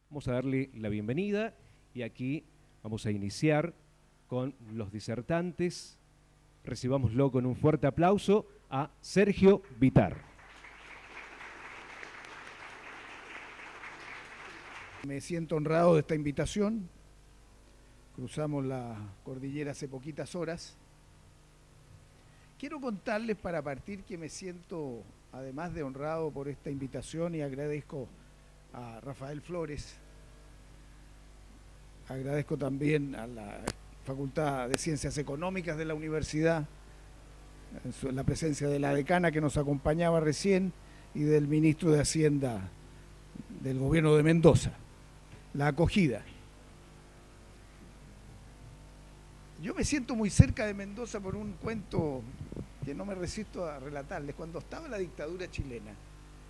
Vamos a darle la bienvenida y aquí vamos a iniciar con los disertantes. Recibámoslo con un fuerte aplauso a Sergio Vitar. Me siento honrado de esta invitación. Cruzamos la cordillera hace poquitas horas. Quiero contarles para partir que me siento, además de honrado por esta invitación, y agradezco a Rafael Flores, agradezco también a la Facultad de Ciencias Económicas de la Universidad, en la presencia de la decana que nos acompañaba recién y del ministro de Hacienda del gobierno de Mendoza, la acogida. Yo me siento muy cerca de Mendoza por un cuento que no me resisto a relatarles. Cuando estaba la dictadura chilena,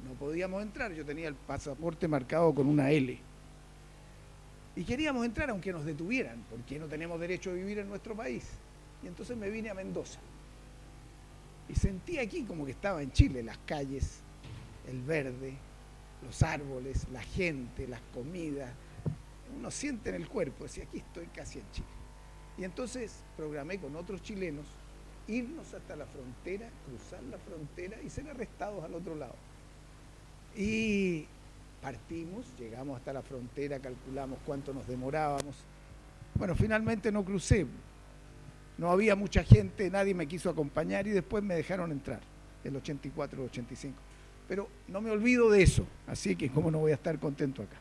no podíamos entrar, yo tenía el pasaporte marcado con una L. Y queríamos entrar aunque nos detuvieran, porque no tenemos derecho a vivir en nuestro país. Y entonces me vine a Mendoza. Y sentí aquí como que estaba en Chile, las calles, el verde, los árboles, la gente, las comidas. Uno siente en el cuerpo, decía, aquí estoy casi en Chile. Y entonces programé con otros chilenos irnos hasta la frontera, cruzar la frontera y ser arrestados al otro lado. Y partimos, llegamos hasta la frontera, calculamos cuánto nos demorábamos. Bueno, finalmente no crucé. No había mucha gente, nadie me quiso acompañar y después me dejaron entrar, el 84, el 85. Pero no me olvido de eso, así que cómo no voy a estar contento acá.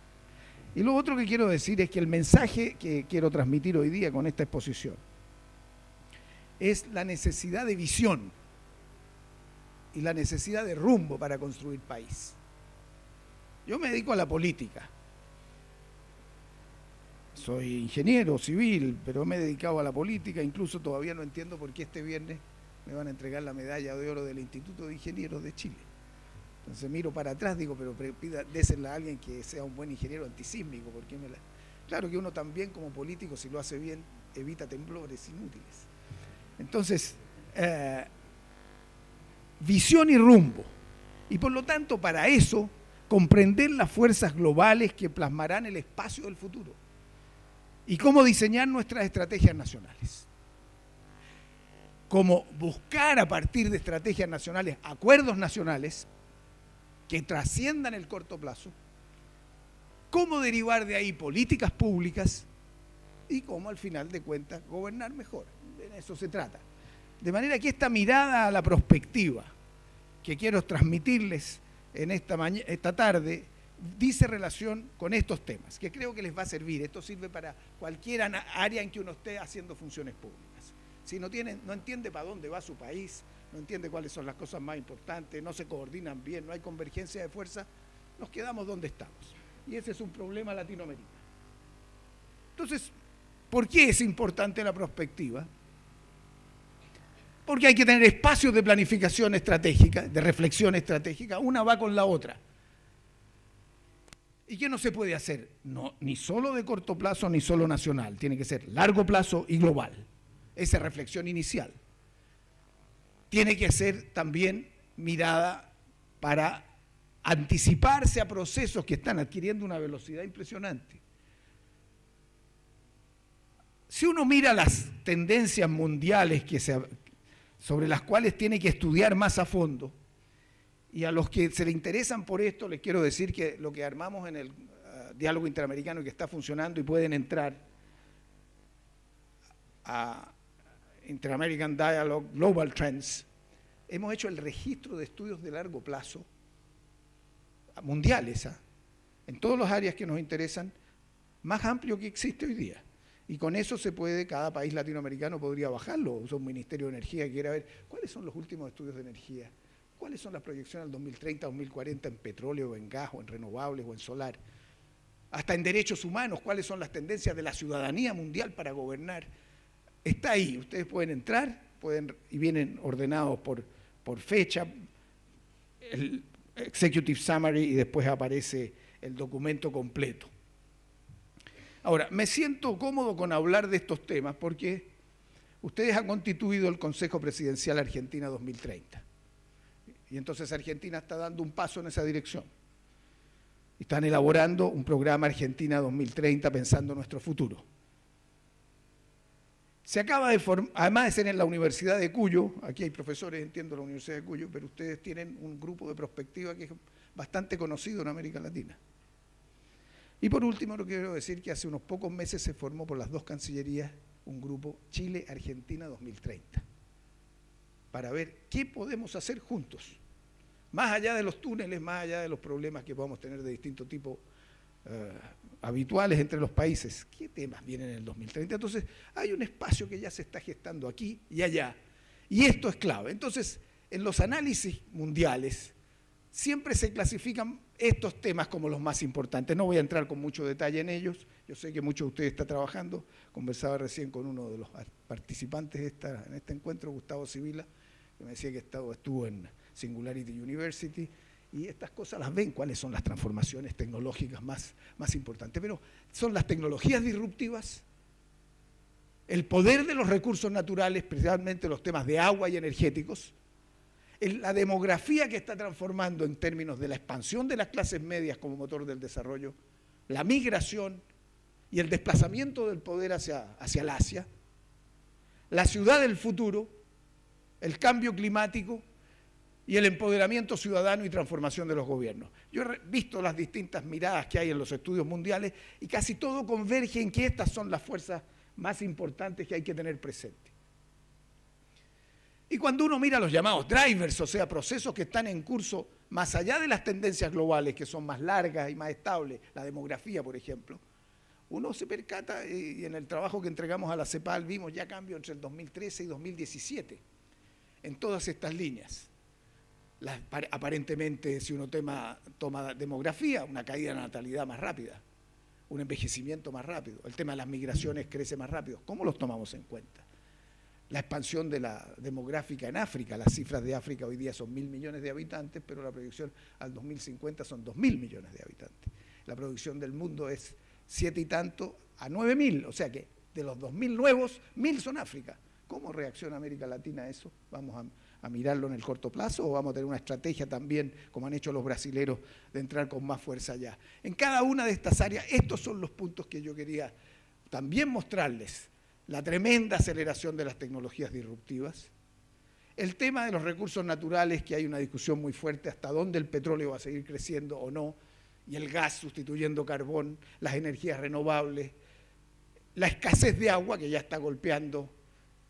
Y lo otro que quiero decir es que el mensaje que quiero transmitir hoy día con esta exposición es la necesidad de visión y la necesidad de rumbo para construir país. Yo me dedico a la política. Soy ingeniero civil, pero me he dedicado a la política. Incluso todavía no entiendo por qué este viernes me van a entregar la medalla de oro del Instituto de Ingenieros de Chile. Entonces miro para atrás, digo, pero désela a alguien que sea un buen ingeniero antisísmico. Porque claro que uno también como político, si lo hace bien, evita temblores inútiles. Entonces, visión y rumbo. Y por lo tanto, para eso, comprender las fuerzas globales que plasmarán el espacio del futuro y cómo diseñar nuestras estrategias nacionales. Cómo buscar a partir de estrategias nacionales, acuerdos nacionales que trasciendan el corto plazo, cómo derivar de ahí políticas públicas y cómo al final de cuentas gobernar mejor. De eso se trata. De manera que esta mirada a la prospectiva que quiero transmitirles en esta tarde dice relación con estos temas, que creo que les va a servir. Esto sirve para cualquier área en que uno esté haciendo funciones públicas. Si no entiende para dónde va su país, no entiende cuáles son las cosas más importantes, no se coordinan bien, no hay convergencia de fuerza, nos quedamos donde estamos. Y ese es un problema latinoamericano. Entonces, ¿por qué es importante la prospectiva? Porque hay que tener espacios de planificación estratégica, de reflexión estratégica, una va con la otra. ¿Y qué no se puede hacer? No, ni solo de corto plazo, ni solo nacional, tiene que ser largo plazo y global. Esa reflexión inicial. Tiene que ser también mirada para anticiparse a procesos que están adquiriendo una velocidad impresionante. Si uno mira las tendencias mundiales sobre las cuales tiene que estudiar más a fondo, y a los que se le interesan por esto, les quiero decir que lo que armamos en el diálogo interamericano y que está funcionando y pueden entrar a Inter-American Dialogue Global Trends, hemos hecho el registro de estudios de largo plazo mundiales, en todas las áreas que nos interesan, más amplio que existe hoy día. Y con eso se puede, cada país latinoamericano podría bajarlo, o un Ministerio de Energía que quiera ver cuáles son los últimos estudios de energía, cuáles son las proyecciones al 2030, 2040 en petróleo, o en gas, o en renovables, o en solar. Hasta en derechos humanos, cuáles son las tendencias de la ciudadanía mundial para gobernar. Está ahí, ustedes pueden entrar, y vienen ordenados por fecha, el Executive Summary, y después aparece el documento completo. Ahora, me siento cómodo con hablar de estos temas porque ustedes han constituido el Consejo Presidencial Argentina 2030. Y entonces Argentina está dando un paso en esa dirección. Y Están elaborando un programa Argentina 2030 pensando en nuestro futuro. Se acaba de formar, además de ser en la Universidad de Cuyo, aquí hay profesores, entiendo, de la Universidad de Cuyo, pero ustedes tienen un grupo de prospectiva que es bastante conocido en América Latina. Y por último, lo quiero decir que hace unos pocos meses se formó por las dos cancillerías un grupo Chile-Argentina 2030, para ver qué podemos hacer juntos, más allá de los túneles, más allá de los problemas que podamos tener de distinto tipo habituales entre los países. ¿Qué temas vienen en el 2030? Entonces, hay un espacio que ya se está gestando aquí y allá, y esto es clave. Entonces, en los análisis mundiales, siempre se clasifican estos temas como los más importantes. No voy a entrar con mucho detalle en ellos, yo sé que muchos de ustedes están trabajando, conversaba recién con uno de los participantes en este encuentro, Gustavo Sibila, que me decía que estuvo en Singularity University, y estas cosas las ven, cuáles son las transformaciones tecnológicas más importantes. Pero son las tecnologías disruptivas, el poder de los recursos naturales, especialmente los temas de agua y energéticos, la demografía que está transformando en términos de la expansión de las clases medias como motor del desarrollo, la migración y el desplazamiento del poder hacia el Asia, la ciudad del futuro, el cambio climático y el empoderamiento ciudadano y transformación de los gobiernos. Yo he visto las distintas miradas que hay en los estudios mundiales y casi todo converge en que estas son las fuerzas más importantes que hay que tener presentes. Y cuando uno mira los llamados drivers, o sea, procesos que están en curso más allá de las tendencias globales, que son más largas y más estables, la demografía, por ejemplo, uno se percata, y en el trabajo que entregamos a la CEPAL vimos ya cambios entre el 2013 y 2017 en todas estas líneas. Aparentemente, si uno toma demografía, una caída de natalidad más rápida, un envejecimiento más rápido, el tema de las migraciones crece más rápido. ¿Cómo los tomamos en cuenta? La expansión de la demográfica en África, las cifras de África hoy día son 1.000 millones de habitantes, pero la proyección al 2050 son 2.000 millones de habitantes. La producción del mundo es 7 y tanto a 9.000, o sea que de los 2.000 nuevos, 1.000 son África. ¿Cómo reacciona América Latina a eso? ¿Vamos a mirarlo en el corto plazo o vamos a tener una estrategia también, como han hecho los brasileros, de entrar con más fuerza allá? En cada una de estas áreas, estos son los puntos que yo quería también mostrarles. La tremenda aceleración de las tecnologías disruptivas, el tema de los recursos naturales, que hay una discusión muy fuerte hasta dónde el petróleo va a seguir creciendo o no, y el gas sustituyendo carbón, las energías renovables, la escasez de agua que ya está golpeando,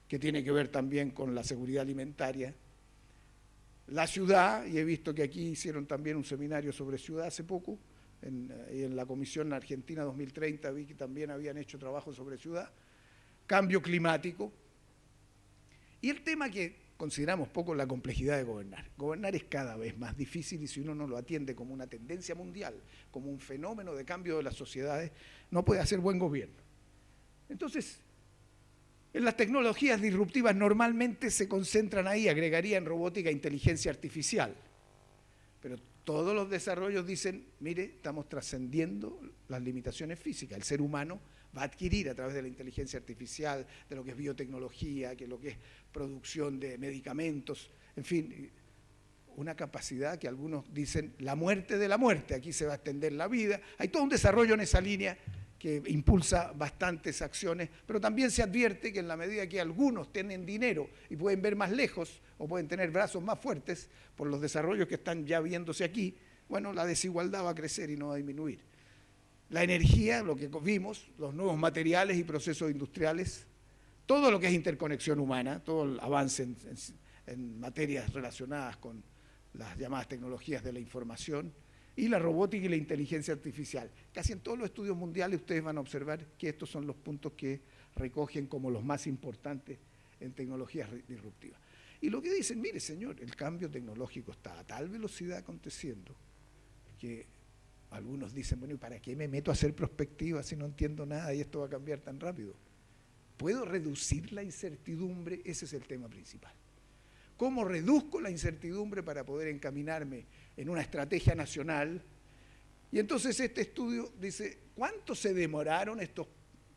que tiene que ver también con la seguridad alimentaria, la ciudad, y he visto que aquí hicieron también un seminario sobre ciudad hace poco, y en la Comisión Argentina 2030 vi que también habían hecho trabajo sobre ciudad, cambio climático, y el tema que consideramos poco, la complejidad de gobernar. Gobernar es cada vez más difícil y si uno no lo atiende como una tendencia mundial, como un fenómeno de cambio de las sociedades, no puede hacer buen gobierno. Entonces, en las tecnologías disruptivas normalmente se concentran ahí, agregaría en robótica inteligencia artificial, pero todos los desarrollos dicen, mire, estamos trascendiendo las limitaciones físicas, el ser humano va a adquirir a través de la inteligencia artificial, de lo que es biotecnología, que lo que es producción de medicamentos, en fin, una capacidad que algunos dicen la muerte de la muerte, aquí se va a extender la vida, hay todo un desarrollo en esa línea que impulsa bastantes acciones, pero también se advierte que en la medida que algunos tienen dinero y pueden ver más lejos o pueden tener brazos más fuertes por los desarrollos que están ya viéndose aquí, bueno, la desigualdad va a crecer y no va a disminuir. La energía, lo que vimos, los nuevos materiales y procesos industriales, todo lo que es interconexión humana, todo el avance en materias relacionadas con las llamadas tecnologías de la información y la robótica y la inteligencia artificial. Casi en todos los estudios mundiales ustedes van a observar que estos son los puntos que recogen como los más importantes en tecnologías disruptivas. Y lo que dicen, mire señor, el cambio tecnológico está a tal velocidad aconteciendo que algunos dicen, bueno, ¿y para qué me meto a hacer prospectiva si no entiendo nada y esto va a cambiar tan rápido? ¿Puedo reducir la incertidumbre? Ese es el tema principal. ¿Cómo reduzco la incertidumbre para poder encaminarme en una estrategia nacional? Y entonces este estudio dice, ¿cuánto se demoraron estos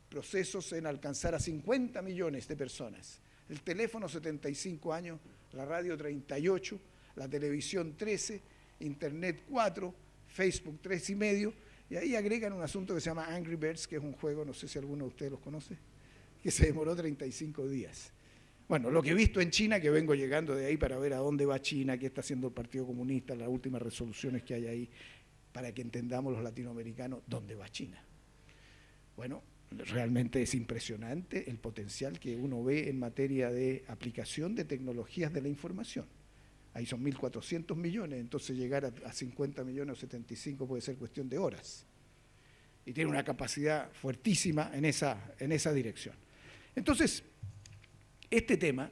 procesos en alcanzar a 50 millones de personas? El teléfono 75 años, la radio 38, la televisión 13, internet 4, Facebook 3,5, y ahí agregan un asunto que se llama Angry Birds, que es un juego, no sé si alguno de ustedes los conoce, que se demoró 35 días. Bueno, lo que he visto en China, que vengo llegando de ahí para ver a dónde va China, qué está haciendo el Partido Comunista, las últimas resoluciones que hay ahí, para que entendamos los latinoamericanos dónde va China. Bueno, realmente es impresionante el potencial que uno ve en materia de aplicación de tecnologías de la información. Ahí son 1.400 millones, entonces llegar a 50 millones o 75 puede ser cuestión de horas. Y tiene una capacidad fuertísima en esa dirección. Entonces, este tema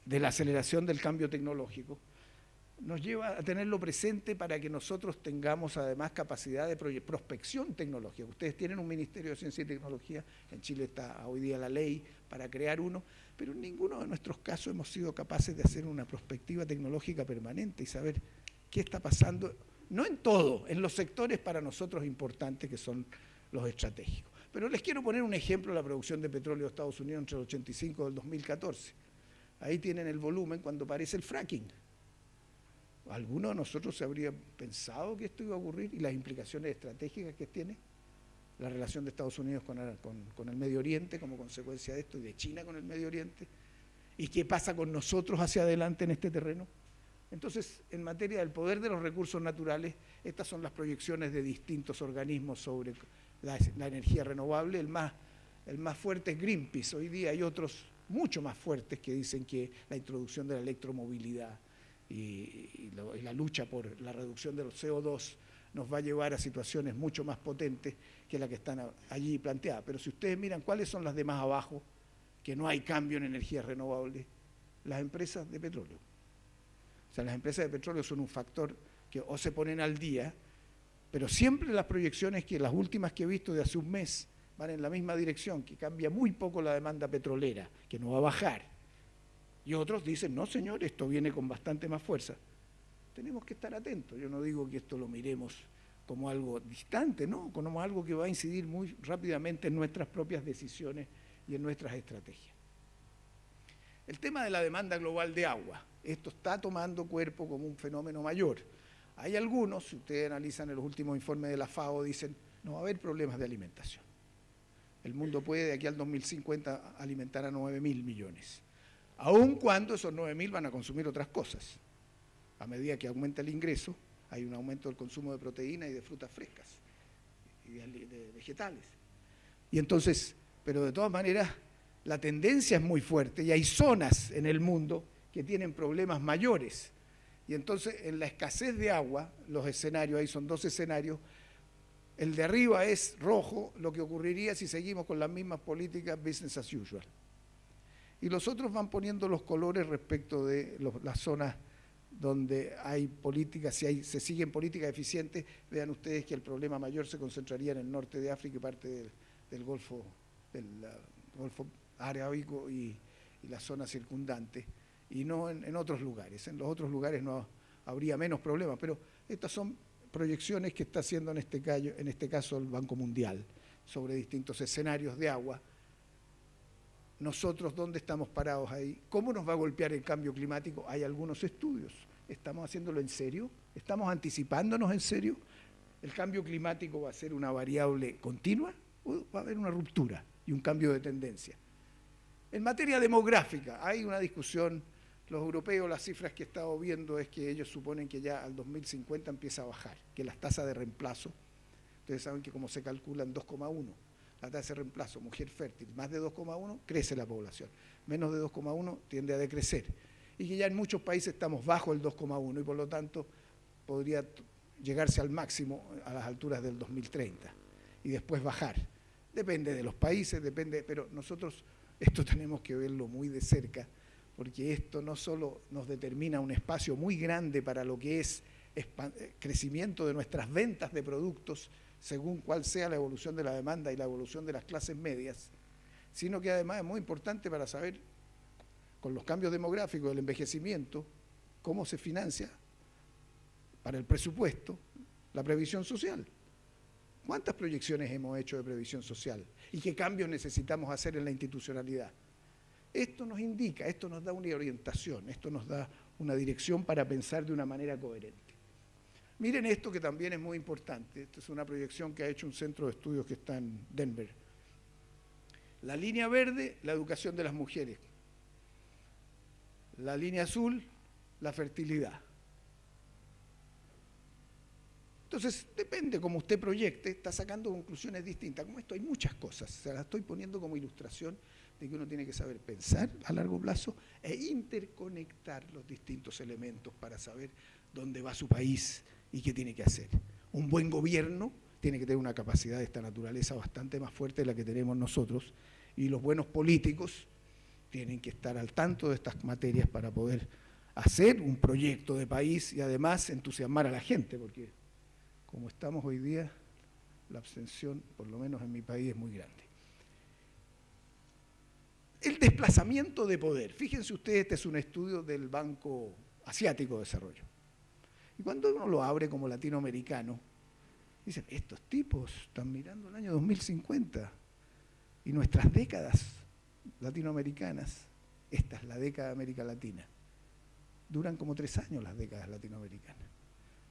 de la aceleración del cambio tecnológico nos lleva a tenerlo presente para que nosotros tengamos además capacidad de prospección tecnológica. Ustedes tienen un Ministerio de Ciencia y Tecnología, en Chile está hoy día la ley para crear uno, pero en ninguno de nuestros casos hemos sido capaces de hacer una prospectiva tecnológica permanente y saber qué está pasando, no en todo, en los sectores para nosotros importantes que son los estratégicos. Pero les quiero poner un ejemplo de la producción de petróleo de Estados Unidos entre el 85 y el 2014. Ahí tienen el volumen cuando aparece el fracking. ¿Alguno de nosotros se habría pensado que esto iba a ocurrir y las implicaciones estratégicas que tiene la relación de Estados Unidos con el Medio Oriente como consecuencia de esto y de China con el Medio Oriente? ¿Y qué pasa con nosotros hacia adelante en este terreno? Entonces, en materia del poder de los recursos naturales, estas son las proyecciones de distintos organismos sobre la energía renovable. El más fuerte es Greenpeace. Hoy día hay otros mucho más fuertes que dicen que la introducción de la electromovilidad y la lucha por la reducción de los CO2 nos va a llevar a situaciones mucho más potentes que las que están allí planteadas. Pero si ustedes miran cuáles son las de más abajo, que no hay cambio en energías renovables, las empresas de petróleo. O sea, las empresas de petróleo son un factor que o se ponen al día, pero siempre las proyecciones, que las últimas que he visto de hace un mes, van en la misma dirección, que cambia muy poco la demanda petrolera, que no va a bajar. Y otros dicen, no señor, esto viene con bastante más fuerza. Tenemos que estar atentos. Yo no digo que esto lo miremos como algo distante, no, como algo que va a incidir muy rápidamente en nuestras propias decisiones y en nuestras estrategias. El tema de la demanda global de agua, esto está tomando cuerpo como un fenómeno mayor. Hay algunos, si ustedes analizan en los últimos informes de la FAO, dicen, no va a haber problemas de alimentación. El mundo puede de aquí al 2050 alimentar a 9.000 millones. Aun cuando esos 9.000 van a consumir otras cosas. A medida que aumenta el ingreso, hay un aumento del consumo de proteína y de frutas frescas y de vegetales. Y entonces, pero de todas maneras, la tendencia es muy fuerte y hay zonas en el mundo que tienen problemas mayores. Y entonces, en la escasez de agua, los escenarios, ahí son 2 escenarios, el de arriba es rojo, lo que ocurriría si seguimos con las mismas políticas business as usual. Y los otros van poniendo los colores respecto de las zonas donde hay políticas, si se siguen políticas eficientes. Vean ustedes que el problema mayor se concentraría en el norte de África y parte del Golfo Arábico y la zona circundante, y no en otros lugares. En los otros lugares no habría menos problemas, pero estas son proyecciones que está haciendo en este caso el Banco Mundial sobre distintos escenarios de agua. Nosotros, ¿dónde estamos parados ahí? ¿Cómo nos va a golpear el cambio climático? Hay algunos estudios. ¿Estamos haciéndolo en serio? ¿Estamos anticipándonos en serio? ¿El cambio climático va a ser una variable continua o va a haber una ruptura y un cambio de tendencia? En materia demográfica, hay una discusión. Los europeos, las cifras que he estado viendo es que ellos suponen que ya al 2050 empieza a bajar, que las tasas de reemplazo, ustedes saben que como se calculan 2,1, la tasa de reemplazo, mujer fértil, más de 2,1, crece la población, menos de 2,1 tiende a decrecer, y que ya en muchos países estamos bajo el 2,1 y por lo tanto podría llegarse al máximo a las alturas del 2030 y después bajar. Depende de los países, pero nosotros esto tenemos que verlo muy de cerca, porque esto no solo nos determina un espacio muy grande para lo que es crecimiento de nuestras ventas de productos, según cuál sea la evolución de la demanda y la evolución de las clases medias, sino que además es muy importante para saber, con los cambios demográficos, el envejecimiento, cómo se financia para el presupuesto la previsión social. ¿Cuántas proyecciones hemos hecho de previsión social? ¿Y qué cambios necesitamos hacer en la institucionalidad? Esto nos indica, esto nos da una orientación, esto nos da una dirección para pensar de una manera coherente. Miren esto que también es muy importante. Esta es una proyección que ha hecho un centro de estudios que está en Denver. La línea verde, la educación de las mujeres. La línea azul, la fertilidad. Entonces, depende cómo usted proyecte, está sacando conclusiones distintas. Como esto hay muchas cosas, se las estoy poniendo como ilustración de que uno tiene que saber pensar a largo plazo e interconectar los distintos elementos para saber dónde va su país y qué tiene que hacer. Un buen gobierno tiene que tener una capacidad de esta naturaleza bastante más fuerte de la que tenemos nosotros, y los buenos políticos tienen que estar al tanto de estas materias para poder hacer un proyecto de país y además entusiasmar a la gente, porque como estamos hoy día, la abstención, por lo menos en mi país, es muy grande. El desplazamiento de poder. Fíjense ustedes, este es un estudio del Banco Asiático de Desarrollo. Y cuando uno lo abre como latinoamericano, dicen, estos tipos están mirando el año 2050 y nuestras décadas latinoamericanas, esta es la década de América Latina, duran como 3 años las décadas latinoamericanas.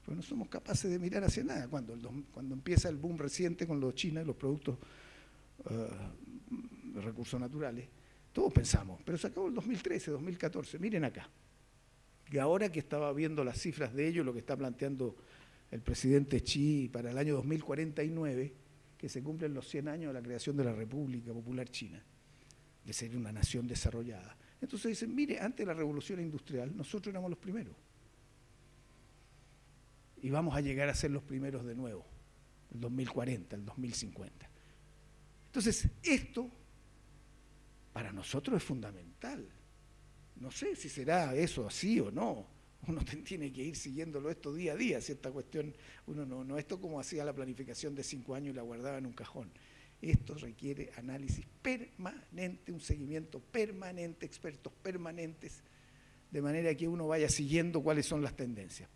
Pues no somos capaces de mirar hacia nada. Cuando empieza el boom reciente con los chinos y los productos de recursos naturales, todos pensamos, pero se acabó el 2013, 2014, miren acá. Y ahora que estaba viendo las cifras de ello, lo que está planteando el presidente Xi para el año 2049, que se cumplen los 100 años de la creación de la República Popular China, de ser una nación desarrollada. Entonces dicen, mire, antes de la revolución industrial, nosotros éramos los primeros. Y vamos a llegar a ser los primeros de nuevo, el 2040, el 2050. Entonces, esto para nosotros es fundamental. No sé si será eso así o no. Uno tiene que ir siguiéndolo esto día a día, si esta cuestión, uno no esto como hacía la planificación de 5 años y la guardaba en un cajón. Esto requiere análisis permanente, un seguimiento permanente, expertos permanentes, de manera que uno vaya siguiendo cuáles son las tendencias.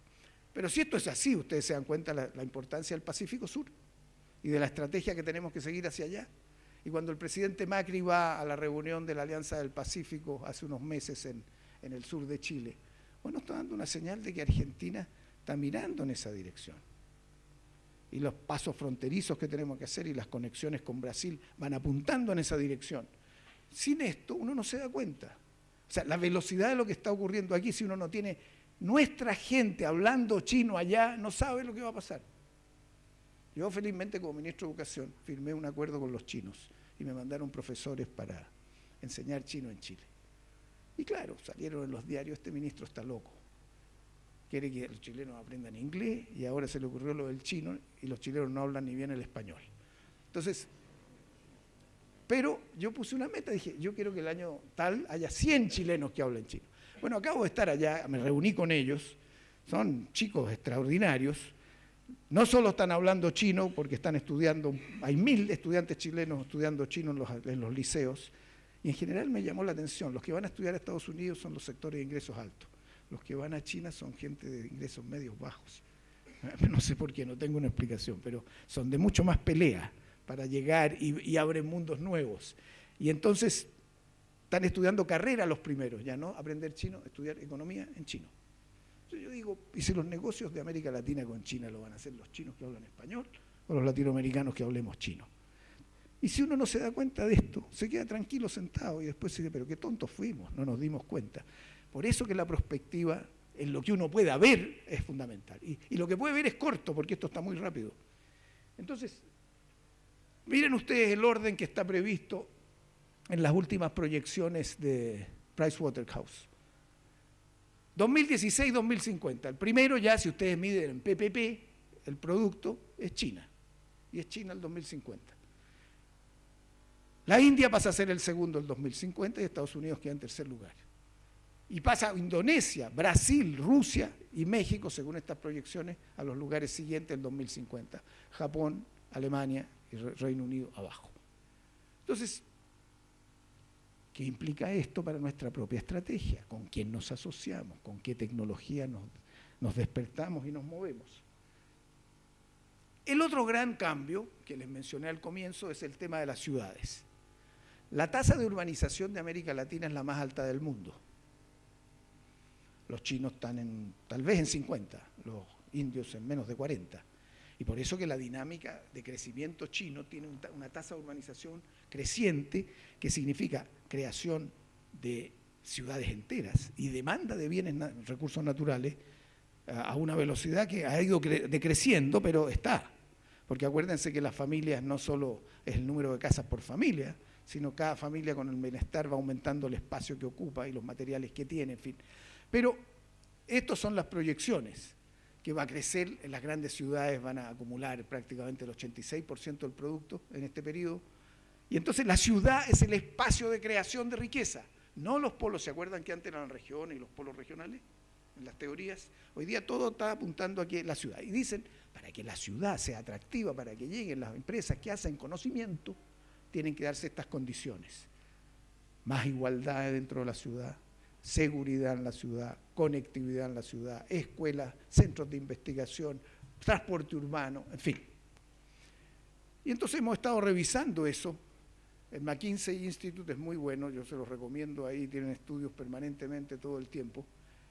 Pero si esto es así, ustedes se dan cuenta la importancia del Pacífico Sur y de la estrategia que tenemos que seguir hacia allá. Y cuando el presidente Macri va a la reunión de la Alianza del Pacífico hace unos meses en el sur de Chile, bueno, está dando una señal de que Argentina está mirando en esa dirección. Y los pasos fronterizos que tenemos que hacer y las conexiones con Brasil van apuntando en esa dirección. Sin esto uno no se da cuenta. O sea, la velocidad de lo que está ocurriendo aquí, si uno no tiene nuestra gente hablando chino allá, no sabe lo que va a pasar. Yo felizmente como ministro de Educación firmé un acuerdo con los chinos y me mandaron profesores para enseñar chino en Chile. Y claro, salieron en los diarios, este ministro está loco. Quiere que los chilenos aprendan inglés y ahora se le ocurrió lo del chino y los chilenos no hablan ni bien el español. Entonces, pero yo puse una meta, dije, yo quiero que el año tal haya 100 chilenos que hablen chino. Bueno, acabo de estar allá, me reuní con ellos, son chicos extraordinarios, no solo están hablando chino porque están estudiando, hay 1000 estudiantes chilenos estudiando chino en los liceos, y en general me llamó la atención, los que van a estudiar a Estados Unidos son los sectores de ingresos altos, los que van a China son gente de ingresos medios bajos. No sé por qué, no tengo una explicación, pero son de mucho más pelea para llegar y abren mundos nuevos. Y entonces están estudiando carrera los primeros, ya no aprender chino, estudiar economía en chino. Entonces yo digo, ¿y si los negocios de América Latina con China lo van a hacer los chinos que hablan español o los latinoamericanos que hablemos chino? Y si uno no se da cuenta de esto, se queda tranquilo sentado y después se dice, pero qué tontos fuimos, no nos dimos cuenta. Por eso que la perspectiva en lo que uno pueda ver es fundamental. Y lo que puede ver es corto, porque esto está muy rápido. Entonces, miren ustedes el orden que está previsto en las últimas proyecciones de Pricewaterhouse. 2016-2050. El primero ya, si ustedes miden en PPP, el producto es China. Y es China el 2050. La India pasa a ser el segundo el 2050 y Estados Unidos queda en tercer lugar. Y pasa Indonesia, Brasil, Rusia y México, según estas proyecciones, a los lugares siguientes el 2050. Japón, Alemania y Reino Unido abajo. Entonces, ¿qué implica esto para nuestra propia estrategia? ¿Con quién nos asociamos? ¿Con qué tecnología nos despertamos y nos movemos? El otro gran cambio que les mencioné al comienzo es el tema de las ciudades. La tasa de urbanización de América Latina es la más alta del mundo. Los chinos están tal vez en 50, los indios en menos de 40. Y por eso que la dinámica de crecimiento chino tiene una tasa de urbanización creciente, que significa creación de ciudades enteras y demanda de bienes, recursos naturales, a una velocidad que ha ido decreciendo, pero está. Porque acuérdense que las familias no solo es el número de casas por familia, sino cada familia con el bienestar va aumentando el espacio que ocupa y los materiales que tiene, en fin. Pero estas son las proyecciones, que va a crecer, en las grandes ciudades van a acumular prácticamente el 86% del producto en este periodo. Y entonces la ciudad es el espacio de creación de riqueza, no los polos. ¿Se acuerdan que antes eran regiones y los polos regionales? En las teorías, hoy día todo está apuntando a que la ciudad. Y dicen, para que la ciudad sea atractiva, para que lleguen las empresas que hacen conocimiento, tienen que darse estas condiciones. Más igualdad dentro de la ciudad, seguridad en la ciudad, conectividad en la ciudad, escuelas, centros de investigación, transporte urbano, en fin. Y entonces hemos estado revisando eso. El McKinsey Institute es muy bueno, yo se los recomiendo ahí, tienen estudios permanentemente todo el tiempo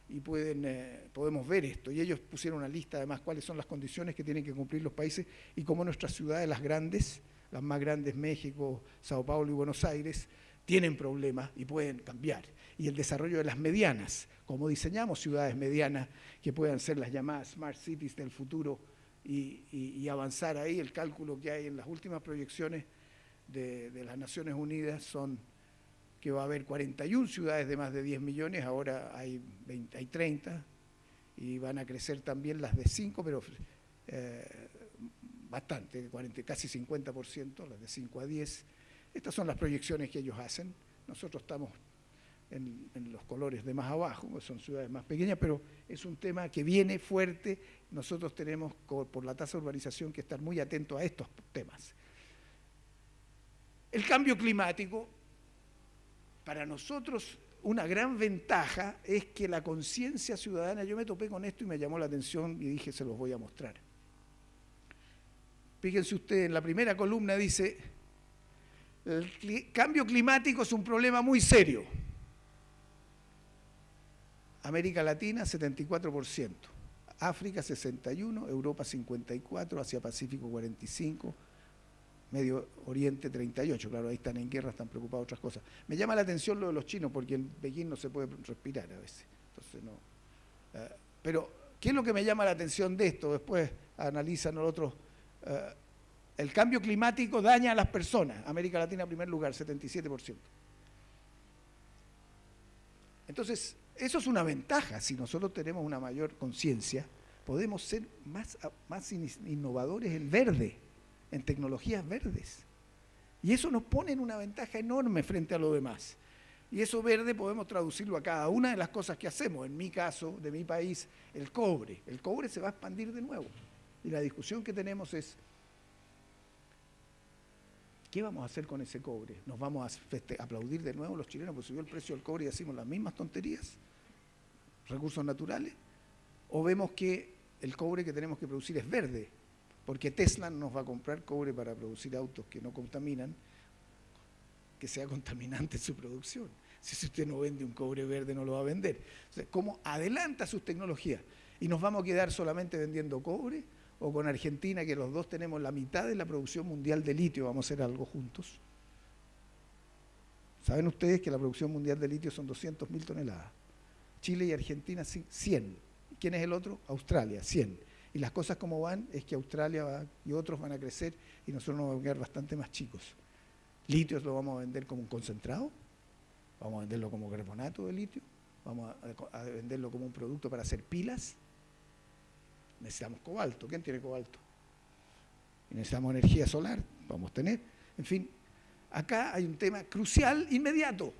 y podemos ver esto. Y ellos pusieron una lista además cuáles son las condiciones que tienen que cumplir los países y cómo nuestras ciudades, las grandes, las más grandes, México, Sao Paulo y Buenos Aires, tienen problemas y pueden cambiar. Y el desarrollo de las medianas, cómo diseñamos ciudades medianas que puedan ser las llamadas Smart Cities del futuro y avanzar ahí. El cálculo que hay en las últimas proyecciones de las Naciones Unidas son que va a haber 41 ciudades de más de 10 millones, ahora hay 30, y van a crecer también las de 5, pero bastante, casi 50%, las de 5 a 10. Estas son las proyecciones que ellos hacen. Nosotros estamos en los colores de más abajo, son ciudades más pequeñas, pero es un tema que viene fuerte. Nosotros tenemos, por la tasa de urbanización, que estar muy atentos a estos temas. El cambio climático, para nosotros, una gran ventaja es que la conciencia ciudadana, yo me topé con esto y me llamó la atención y dije, se los voy a mostrar. Fíjense ustedes, en la primera columna dice, el cambio climático es un problema muy serio. América Latina, 74%, África, 61%, Europa, 54%, Asia-Pacífico, 45%, Medio Oriente, 38%. Claro, ahí están en guerra, están preocupados de otras cosas. Me llama la atención lo de los chinos, porque en Pekín no se puede respirar a veces. Entonces, no. Pero, ¿qué es lo que me llama la atención de esto? Después analizan los otros. El cambio climático daña a las personas. América Latina, en primer lugar, 77%. Entonces, eso es una ventaja. Si nosotros tenemos una mayor conciencia, podemos ser más innovadores en verde, en tecnologías verdes. Y eso nos pone en una ventaja enorme frente a lo demás. Y eso verde podemos traducirlo a cada una de las cosas que hacemos. En mi caso, de mi país, el cobre. El cobre se va a expandir de nuevo. Y la discusión que tenemos es, ¿qué vamos a hacer con ese cobre? ¿Nos vamos a aplaudir de nuevo los chilenos porque subió el precio del cobre y decimos las mismas tonterías? ¿Recursos naturales? ¿O vemos que el cobre que tenemos que producir es verde? Porque Tesla nos va a comprar cobre para producir autos que no contaminan, que sea contaminante su producción. Si usted no vende un cobre verde, no lo va a vender. O sea, ¿cómo adelanta sus tecnologías? ¿Y nos vamos a quedar solamente vendiendo cobre? ¿O con Argentina, que los dos tenemos la mitad de la producción mundial de litio, vamos a hacer algo juntos? ¿Saben ustedes que la producción mundial de litio son 200.000 toneladas? Chile y Argentina 100. ¿Quién es el otro? Australia, 100. Y las cosas como van es que Australia y otros van a crecer y nosotros nos vamos a quedar bastante más chicos. Litio lo vamos a vender como un concentrado, vamos a venderlo como carbonato de litio, vamos a venderlo como un producto para hacer pilas. Necesitamos cobalto. ¿Quién tiene cobalto? Y necesitamos energía solar, vamos a tener. En fin, acá hay un tema crucial, inmediato.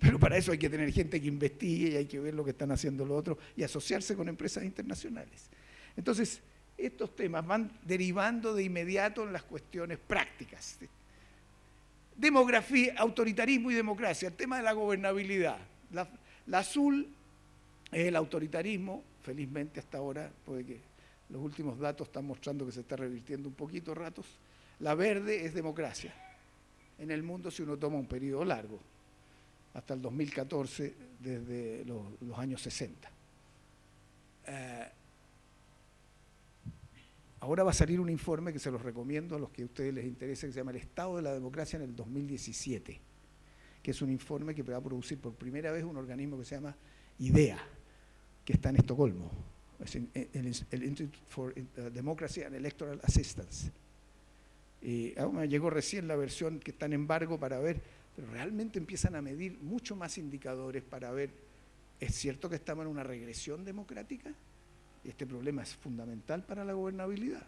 Pero para eso hay que tener gente que investigue y hay que ver lo que están haciendo los otros y asociarse con empresas internacionales. Entonces, estos temas van derivando de inmediato en las cuestiones prácticas. Demografía, autoritarismo y democracia, el tema de la gobernabilidad. La azul es el autoritarismo, felizmente hasta ahora, puede que los últimos datos están mostrando que se está revirtiendo un poquito ratos. La verde es democracia. En el mundo, si uno toma un periodo largo, hasta el 2014, desde los años 60. ahora va a salir un informe que se los recomiendo a los que a ustedes les interese, que se llama El Estado de la Democracia en el 2017, que es un informe que va a producir por primera vez un organismo que se llama IDEA, que está en Estocolmo, es el Institute for Democracy and Electoral Assistance. Me llegó recién la versión que está en embargo para ver, pero realmente empiezan a medir mucho más indicadores para ver, ¿es cierto que estamos en una regresión democrática? Este problema es fundamental para la gobernabilidad.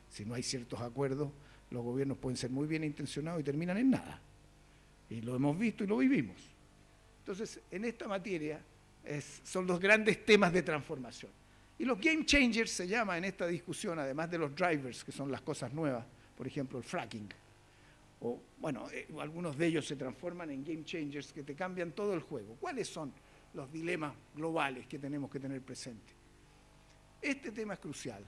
Si no hay ciertos acuerdos, los gobiernos pueden ser muy bien intencionados y terminan en nada. Y lo hemos visto y lo vivimos. Entonces, en esta materia son los grandes temas de transformación. Y los game changers se llama en esta discusión, además de los drivers, que son las cosas nuevas, por ejemplo, el fracking. O, bueno, algunos de ellos se transforman en game changers que te cambian todo el juego. ¿Cuáles son los dilemas globales que tenemos que tener presentes? Este tema es crucial.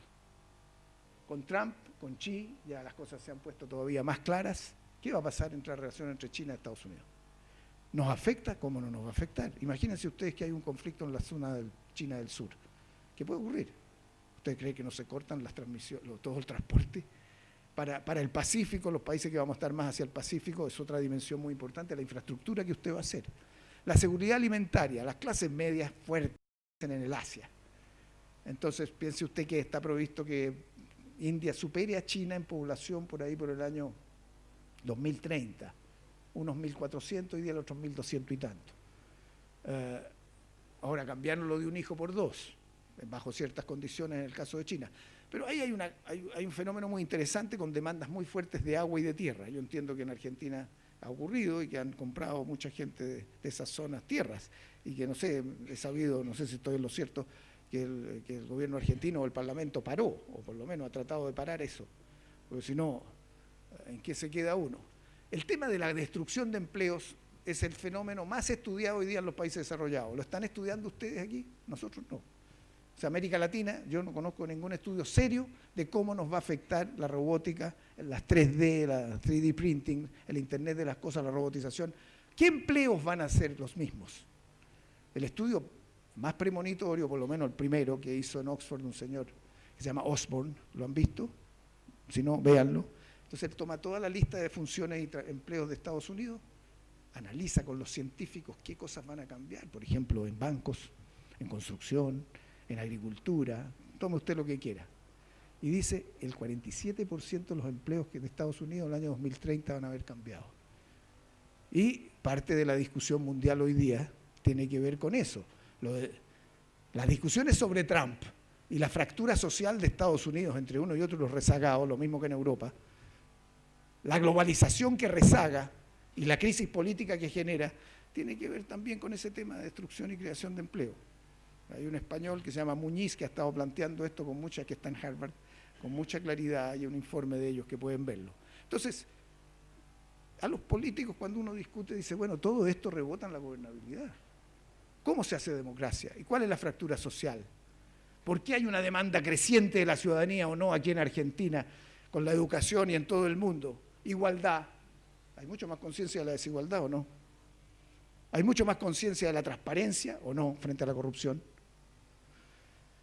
Con Trump, con Xi, ya las cosas se han puesto todavía más claras. ¿Qué va a pasar entre la relación entre China y Estados Unidos? ¿Nos afecta? ¿Cómo no nos va a afectar? Imagínense ustedes que hay un conflicto en la zona de China del Sur. ¿Qué puede ocurrir? ¿Usted cree que no se cortan las transmisiones, todo el transporte? Para el Pacífico, los países que vamos a estar más hacia el Pacífico, es otra dimensión muy importante, la infraestructura que usted va a hacer. La seguridad alimentaria, las clases medias fuertes en el Asia. Entonces, piense usted que está previsto que India supere a China en población por ahí por el año 2030. Unos 1.400 y el otro 1.200 y tanto. Ahora, cambiarlo de un hijo por dos, bajo ciertas condiciones en el caso de China. Pero ahí hay un fenómeno muy interesante con demandas muy fuertes de agua y de tierra. Yo entiendo que en Argentina ha ocurrido y que han comprado mucha gente de esas zonas tierras y que no sé, he sabido, no sé si estoy en lo cierto, que el gobierno argentino o el Parlamento paró, o por lo menos ha tratado de parar eso, porque si no, ¿en qué se queda uno? El tema de la destrucción de empleos es el fenómeno más estudiado hoy día en los países desarrollados. ¿Lo están estudiando ustedes aquí? Nosotros no. O sea, América Latina, yo no conozco ningún estudio serio de cómo nos va a afectar la robótica, las 3D, la 3D printing, el Internet de las cosas, la robotización. ¿Qué empleos van a ser los mismos? El estudio más premonitorio, por lo menos el primero que hizo en Oxford un señor que se llama Osborne, ¿lo han visto? Si no, véanlo. Entonces él toma toda la lista de funciones y empleos de Estados Unidos, analiza con los científicos qué cosas van a cambiar, por ejemplo, en bancos, en construcción, en agricultura, tome usted lo que quiera. Y dice, el 47% de los empleos que de Estados Unidos en el año 2030 van a haber cambiado. Y parte de la discusión mundial hoy día tiene que ver con eso. Las discusiones sobre Trump y la fractura social de Estados Unidos entre uno y otro, los rezagados, lo mismo que en Europa, la globalización que rezaga y la crisis política que genera, tiene que ver también con ese tema de destrucción y creación de empleo. Hay un español que se llama Muñiz que ha estado planteando esto que está en Harvard, con mucha claridad, hay un informe de ellos que pueden verlo. Entonces, a los políticos cuando uno discute dice, bueno, todo esto rebota en la gobernabilidad. ¿Cómo se hace democracia? ¿Y cuál es la fractura social? ¿Por qué hay una demanda creciente de la ciudadanía o no aquí en Argentina con la educación y en todo el mundo? Igualdad. ¿Hay mucho más conciencia de la desigualdad o no? ¿Hay mucho más conciencia de la transparencia o no frente a la corrupción?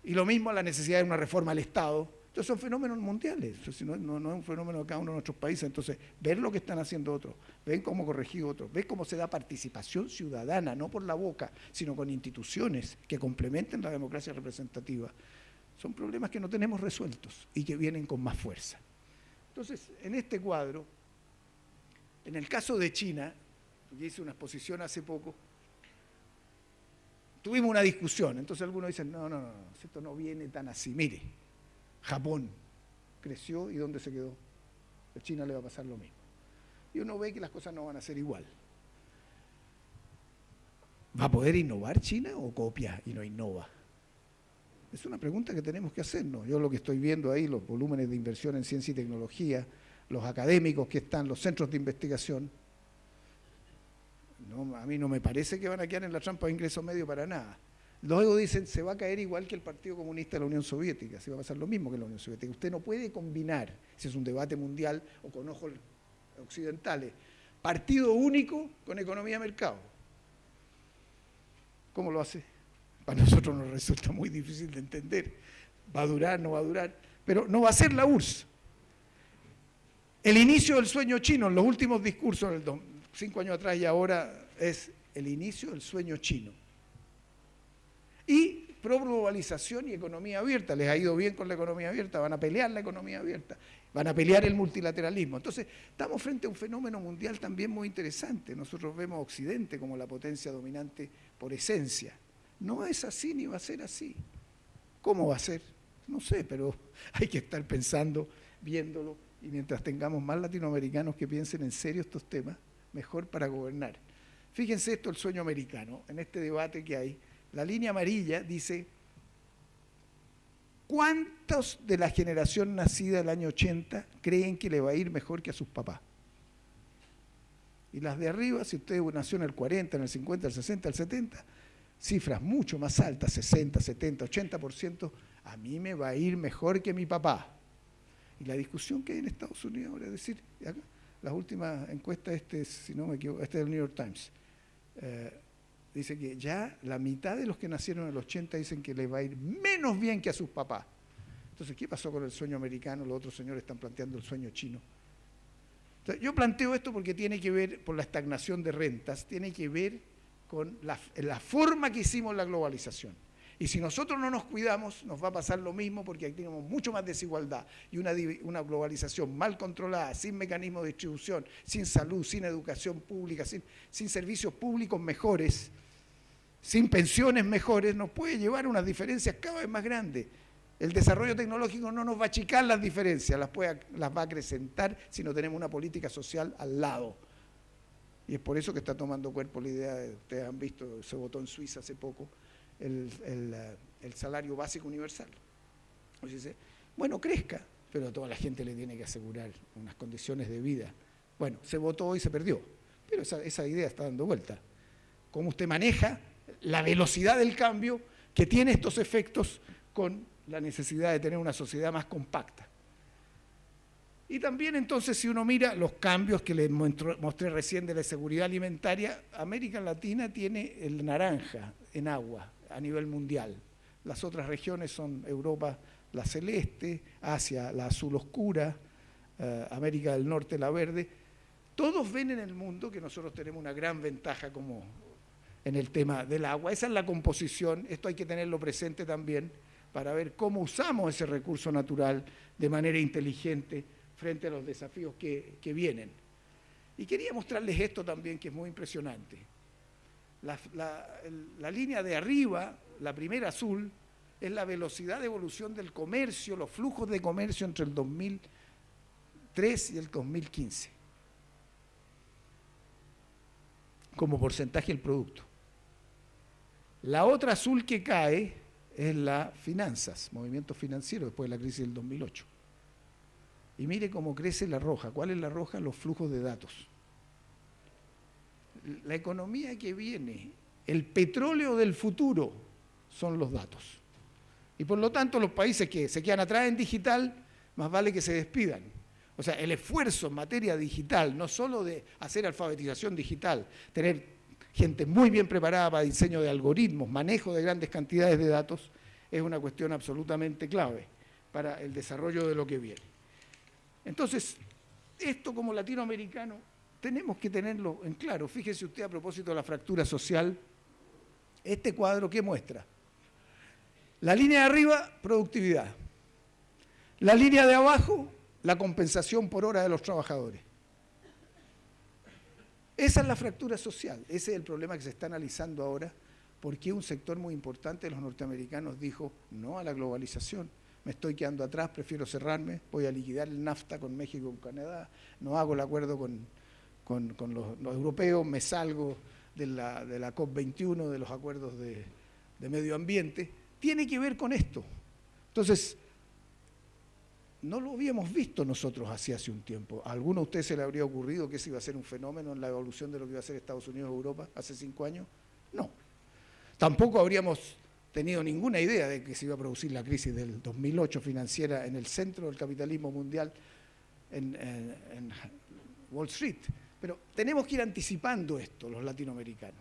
Y lo mismo la necesidad de una reforma al Estado. Entonces son fenómenos mundiales, no es un fenómeno de cada uno de nuestros países. Entonces, ver lo que están haciendo otros, ven cómo corregir otros, ven cómo se da participación ciudadana, no por la boca, sino con instituciones que complementen la democracia representativa. Son problemas que no tenemos resueltos y que vienen con más fuerza. Entonces, en este cuadro, en el caso de China, yo hice una exposición hace poco, tuvimos una discusión, entonces algunos dicen, no, esto no viene tan así. Mire, Japón creció y ¿dónde se quedó? A China le va a pasar lo mismo. Y uno ve que las cosas no van a ser igual. ¿Va a poder innovar China o copia y no innova? Es una pregunta que tenemos que hacernos. Yo lo que estoy viendo ahí, los volúmenes de inversión en ciencia y tecnología, los académicos que están, los centros de investigación, no, a mí no me parece que van a quedar en la trampa de ingreso medio para nada. Luego dicen, se va a caer igual que el Partido Comunista de la Unión Soviética, se va a pasar lo mismo que en la Unión Soviética. Usted no puede combinar, si es un debate mundial o con ojos occidentales, partido único con economía de mercado. ¿Cómo lo hace? Para nosotros nos resulta muy difícil de entender. ¿Va a durar, no va a durar? pero no va a ser la URSS. El inicio del sueño chino, en los últimos discursos, 5 años atrás y ahora, es el inicio del sueño chino. Y pro-globalización y economía abierta. Les ha ido bien con la economía abierta, van a pelear la economía abierta, van a pelear el multilateralismo. Entonces, estamos frente a un fenómeno mundial también muy interesante. Nosotros vemos a Occidente como la potencia dominante por esencia. No es así ni va a ser así. ¿Cómo va a ser? No sé, pero hay que estar pensando, viéndolo, y mientras tengamos más latinoamericanos que piensen en serio estos temas, mejor para gobernar. Fíjense esto, el sueño americano, en este debate que hay. La línea amarilla dice, ¿cuántos de la generación nacida del año 80 creen que le va a ir mejor que a sus papás? Y las de arriba, si usted nació en el 40, en el 50, el 60, el 70, cifras mucho más altas, 60, 70, 80%, a mí me va a ir mejor que mi papá. Y la discusión que hay en Estados Unidos ahora, es decir, acá, las últimas encuestas, si no me equivoco, este es del New York Times, dice que ya la mitad de los que nacieron en el 80 dicen que les va a ir menos bien que a sus papás. Entonces, ¿qué pasó con el sueño americano? Los otros señores están planteando el sueño chino. Entonces, yo planteo esto porque tiene que ver, por la estagnación de rentas, tiene que ver con la forma que hicimos la globalización. Y si nosotros no nos cuidamos, nos va a pasar lo mismo porque aquí tenemos mucho más desigualdad y una globalización mal controlada, sin mecanismos de distribución, sin salud, sin educación pública, sin servicios públicos mejores, sin pensiones mejores, nos puede llevar a unas diferencias cada vez más grandes. El desarrollo tecnológico no nos va a achicar las diferencias, las va a acrecentar si no tenemos una política social al lado. Y es por eso que está tomando cuerpo la idea, ustedes han visto, se votó en Suiza hace poco, el salario básico universal. O sea, bueno, crezca, pero a toda la gente le tiene que asegurar unas condiciones de vida. Bueno, se votó y se perdió, pero esa idea está dando vuelta. ¿Cómo usted maneja la velocidad del cambio que tiene estos efectos con la necesidad de tener una sociedad más compacta? Y también entonces, si uno mira los cambios que les mostré recién de la seguridad alimentaria, América Latina tiene el naranja en agua a nivel mundial. Las otras regiones son Europa la celeste, Asia la azul oscura, América del Norte la verde. Todos ven en el mundo que nosotros tenemos una gran ventaja como en el tema del agua. Esa es la composición, esto hay que tenerlo presente también para ver cómo usamos ese recurso natural de manera inteligente frente a los desafíos que vienen. Y quería mostrarles esto también, que es muy impresionante. La línea de arriba, la primera azul, es la velocidad de evolución del comercio, los flujos de comercio entre el 2003 y el 2015, como porcentaje del producto. La otra azul que cae es las finanzas, movimientos financieros después de la crisis del 2008. Y mire cómo crece la roja. ¿Cuál es la roja? Los flujos de datos. La economía que viene, el petróleo del futuro, son los datos. Y por lo tanto, los países que se quedan atrás en digital, más vale que se despidan. O sea, el esfuerzo en materia digital, no solo de hacer alfabetización digital, tener gente muy bien preparada para diseño de algoritmos, manejo de grandes cantidades de datos, es una cuestión absolutamente clave para el desarrollo de lo que viene. Entonces, esto como latinoamericano tenemos que tenerlo en claro. Fíjese usted a propósito de la fractura social, este cuadro ¿qué muestra? La línea de arriba, productividad. La línea de abajo, la compensación por hora de los trabajadores. Esa es la fractura social, ese es el problema que se está analizando ahora, porque un sector muy importante de los norteamericanos dijo no a la globalización. Me estoy quedando atrás, prefiero cerrarme, voy a liquidar el NAFTA con México y con Canadá, no hago el acuerdo con los europeos, me salgo de la COP21, de los acuerdos de medio ambiente. Tiene que ver con esto. Entonces, no lo habíamos visto nosotros así hace un tiempo. ¿A alguno de ustedes se le habría ocurrido que ese iba a ser un fenómeno en la evolución de lo que iba a ser Estados Unidos o Europa hace 5 años? No. Tampoco habríamos tenido ninguna idea de que se iba a producir la crisis del 2008 financiera en el centro del capitalismo mundial en Wall Street. Pero tenemos que ir anticipando esto, los latinoamericanos.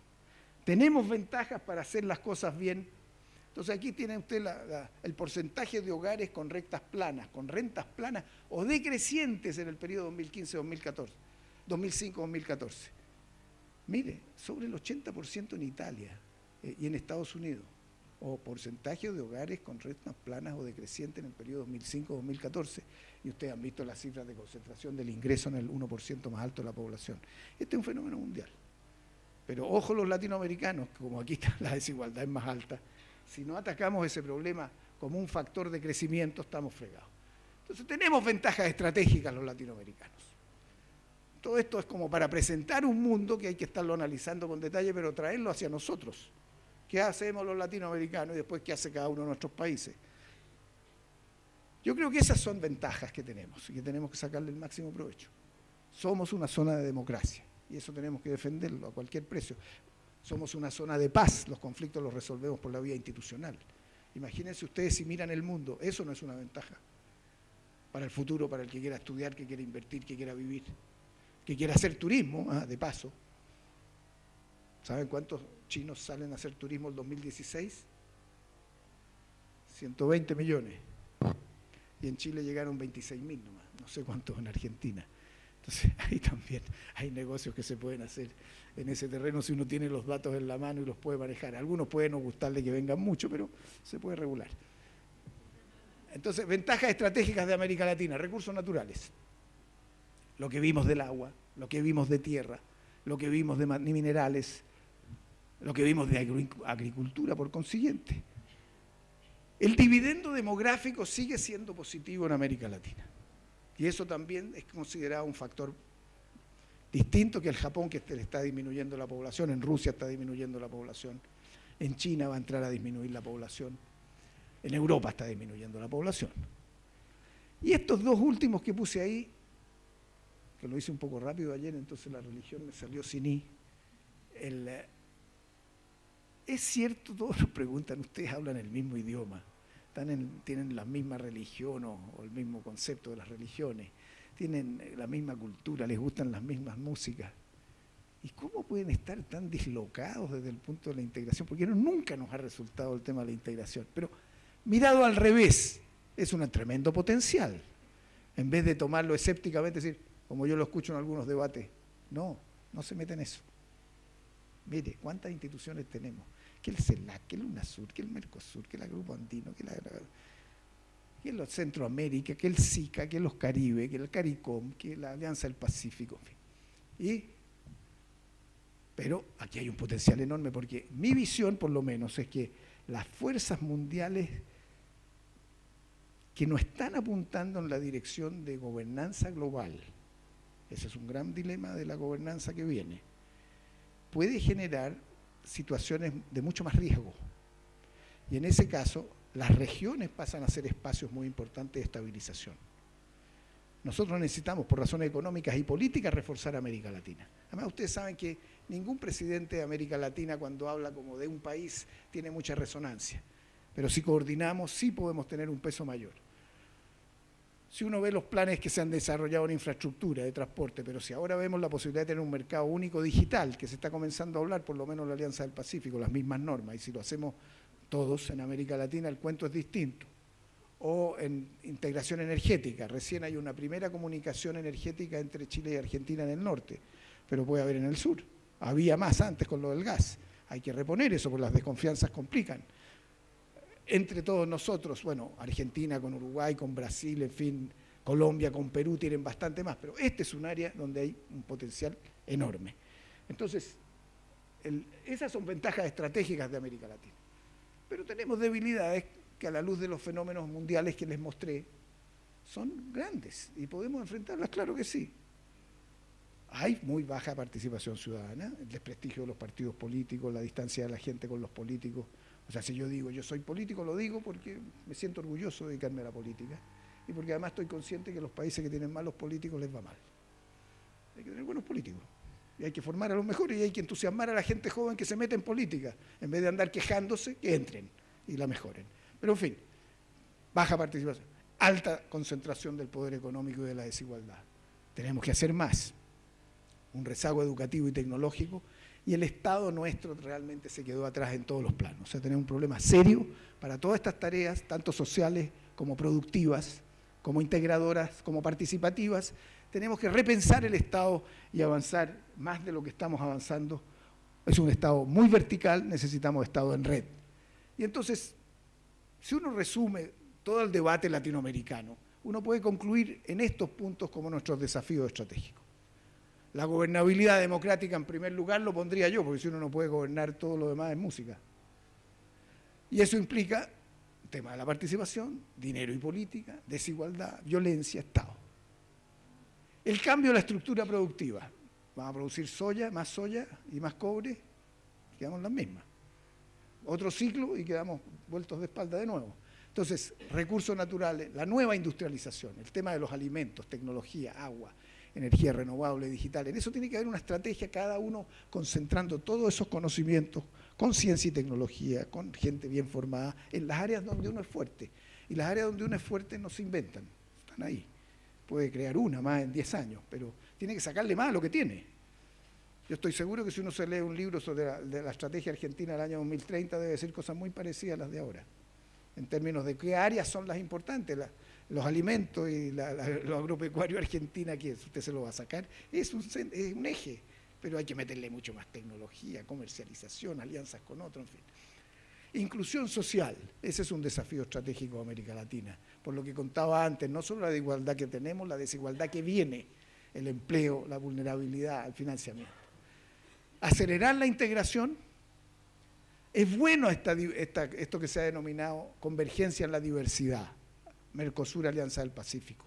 Tenemos ventajas para hacer las cosas bien. Entonces aquí tiene usted el porcentaje de hogares con rentas planas o decrecientes en el periodo 2015-2014, 2005-2014. Mire, sobre el 80% en Italia y en Estados Unidos, o porcentaje de hogares con rentas planas o decrecientes en el periodo 2005-2014. Y ustedes han visto las cifras de concentración del ingreso en el 1% más alto de la población. Este es un fenómeno mundial. Pero ojo los latinoamericanos, que como aquí está la desigualdad es más alta, si no atacamos ese problema como un factor de crecimiento, estamos fregados. Entonces tenemos ventajas estratégicas los latinoamericanos. Todo esto es como para presentar un mundo que hay que estarlo analizando con detalle, pero traerlo hacia nosotros. ¿Qué hacemos los latinoamericanos y después qué hace cada uno de nuestros países? Yo creo que esas son ventajas que tenemos y que tenemos que sacarle el máximo provecho. Somos una zona de democracia y eso tenemos que defenderlo a cualquier precio. Somos una zona de paz, los conflictos los resolvemos por la vía institucional. Imagínense ustedes si miran el mundo, eso no es una ventaja para el futuro, para el que quiera estudiar, que quiera invertir, que quiera vivir, que quiera hacer turismo, de paso. ¿Saben cuántos chinos salen a hacer turismo el 2016? 120 millones. Y en Chile llegaron 26.000 nomás, no sé cuántos en Argentina. Entonces ahí también hay negocios que se pueden hacer en ese terreno si uno tiene los datos en la mano y los puede manejar. A algunos pueden no gustarle que vengan mucho, pero se puede regular. Entonces, ventajas estratégicas de América Latina, recursos naturales. Lo que vimos del agua, lo que vimos de tierra, lo que vimos de minerales, lo que vimos de agricultura por consiguiente. El dividendo demográfico sigue siendo positivo en América Latina. Y eso también es considerado un factor distinto que el Japón, que le está disminuyendo la población, en Rusia está disminuyendo la población, en China va a entrar a disminuir la población, en Europa está disminuyendo la población. Y estos dos últimos que puse ahí, que lo hice un poco rápido ayer, entonces la religión me salió sin I. Es cierto, todos nos preguntan, ustedes hablan el mismo idioma, tienen la misma religión o el mismo concepto de las religiones, tienen la misma cultura, les gustan las mismas músicas. ¿Y cómo pueden estar tan dislocados desde el punto de la integración? Porque nunca nos ha resultado el tema de la integración. Pero mirado al revés, es un tremendo potencial. En vez de tomarlo escépticamente, decir, como yo lo escucho en algunos debates, no se mete en eso. Mire, ¿cuántas instituciones tenemos? Que el CELAC, que el UNASUR, que el Mercosur, que el Grupo Andino, que la Centroamérica, que el SICA, que los Caribe, que el CARICOM, que la Alianza del Pacífico, en fin. Pero aquí hay un potencial enorme porque mi visión, por lo menos, es que las fuerzas mundiales que no están apuntando en la dirección de gobernanza global, ese es un gran dilema de la gobernanza que viene, puede generar situaciones de mucho más riesgo. Y en ese caso, las regiones pasan a ser espacios muy importantes de estabilización. Nosotros necesitamos, por razones económicas y políticas, reforzar América Latina. Además, ustedes saben que ningún presidente de América Latina, cuando habla como de un país, tiene mucha resonancia. Pero si coordinamos, sí podemos tener un peso mayor. Si uno ve los planes que se han desarrollado en infraestructura de transporte, pero si ahora vemos la posibilidad de tener un mercado único digital, que se está comenzando a hablar, por lo menos la Alianza del Pacífico, las mismas normas, y si lo hacemos todos en América Latina, el cuento es distinto. O en integración energética, recién hay una primera comunicación energética entre Chile y Argentina en el norte, pero puede haber en el sur. Había más antes con lo del gas. Hay que reponer eso, porque las desconfianzas complican. Entre todos nosotros, bueno, Argentina con Uruguay, con Brasil, en fin, Colombia con Perú tienen bastante más, pero este es un área donde hay un potencial enorme. Entonces, esas son ventajas estratégicas de América Latina. Pero tenemos debilidades que a la luz de los fenómenos mundiales que les mostré, son grandes y podemos enfrentarlas, claro que sí. Hay muy baja participación ciudadana, el desprestigio de los partidos políticos, la distancia de la gente con los políticos. O sea, si yo digo, yo soy político, lo digo porque me siento orgulloso de dedicarme a la política y porque además estoy consciente que los países que tienen malos políticos les va mal. Hay que tener buenos políticos y hay que formar a los mejores y hay que entusiasmar a la gente joven que se mete en política, en vez de andar quejándose, que entren y la mejoren. Pero en fin, baja participación, alta concentración del poder económico y de la desigualdad. Tenemos que hacer más, un rezago educativo y tecnológico y el Estado nuestro realmente se quedó atrás en todos los planos. O sea, tenemos un problema serio para todas estas tareas, tanto sociales como productivas, como integradoras, como participativas. Tenemos que repensar el Estado y avanzar más de lo que estamos avanzando. Es un Estado muy vertical, necesitamos Estado en red. Y entonces, si uno resume todo el debate latinoamericano, uno puede concluir en estos puntos como nuestros desafíos estratégicos. La gobernabilidad democrática en primer lugar lo pondría yo, porque si uno no puede gobernar todo lo demás es música. Y eso implica el tema de la participación, dinero y política, desigualdad, violencia, Estado. El cambio de la estructura productiva. Vamos a producir soya y más cobre, quedamos las mismas. Otro ciclo y quedamos vueltos de espalda de nuevo. Entonces, recursos naturales, la nueva industrialización, el tema de los alimentos, tecnología, agua, energía renovable, digital. En eso tiene que haber una estrategia, cada uno concentrando todos esos conocimientos con ciencia y tecnología, con gente bien formada, en las áreas donde uno es fuerte. Y las áreas donde uno es fuerte no se inventan, están ahí. Puede crear una más en 10 años, pero tiene que sacarle más a lo que tiene. Yo estoy seguro que si uno se lee un libro de la estrategia argentina del año 2030, debe decir cosas muy parecidas a las de ahora, en términos de qué áreas son las importantes. Los alimentos y lo agropecuario argentina, que usted se lo va a sacar, es un eje, pero hay que meterle mucho más tecnología, comercialización, alianzas con otros, en fin. Inclusión social, ese es un desafío estratégico de América Latina, por lo que contaba antes, no solo la desigualdad que tenemos, la desigualdad que viene, el empleo, la vulnerabilidad, el financiamiento. Acelerar la integración. Es bueno esto que se ha denominado convergencia en la diversidad, Mercosur, Alianza del Pacífico.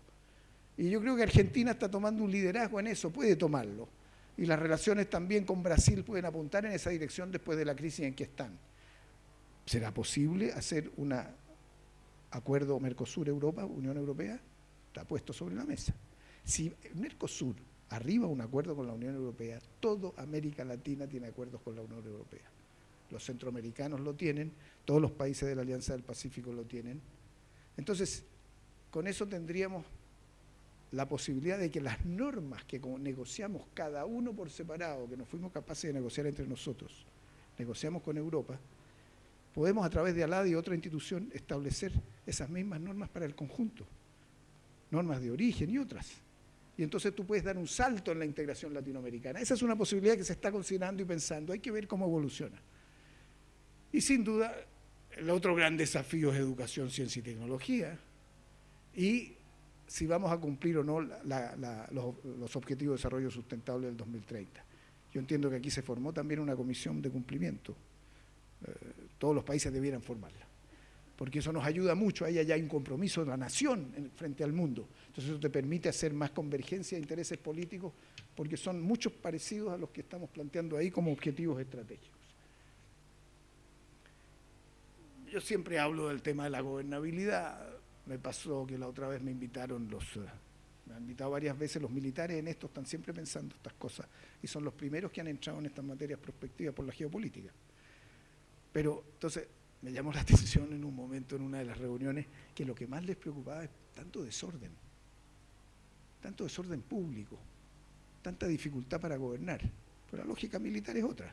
Y yo creo que Argentina está tomando un liderazgo en eso, puede tomarlo. Y las relaciones también con Brasil pueden apuntar en esa dirección después de la crisis en que están. ¿Será posible hacer un acuerdo Mercosur-Europa, Unión Europea? Está puesto sobre la mesa. Si Mercosur arriba un acuerdo con la Unión Europea, toda América Latina tiene acuerdos con la Unión Europea. Los centroamericanos lo tienen, todos los países de la Alianza del Pacífico lo tienen. Entonces, con eso tendríamos la posibilidad de que las normas que negociamos cada uno por separado, que no fuimos capaces de negociar entre nosotros, negociamos con Europa, podemos a través de ALAD y otra institución establecer esas mismas normas para el conjunto, normas de origen y otras. Y entonces tú puedes dar un salto en la integración latinoamericana. Esa es una posibilidad que se está considerando y pensando, hay que ver cómo evoluciona. Y sin duda, el otro gran desafío es educación, ciencia y tecnología, y si vamos a cumplir o no los objetivos de desarrollo sustentable del 2030. Yo entiendo que aquí se formó también una comisión de cumplimiento. Todos los países debieran formarla, porque eso nos ayuda mucho. Ahí hay un compromiso de la nación frente al mundo. Entonces eso te permite hacer más convergencia de intereses políticos, porque son muchos parecidos a los que estamos planteando ahí como objetivos estratégicos. Yo siempre hablo del tema de la gobernabilidad. Me pasó que la otra vez me han invitado varias veces los militares en esto, están siempre pensando estas cosas, y son los primeros que han entrado en estas materias prospectivas por la geopolítica. Pero entonces me llamó la atención en un momento, en una de las reuniones, que lo que más les preocupaba es tanto desorden público, tanta dificultad para gobernar. Pero la lógica militar es otra.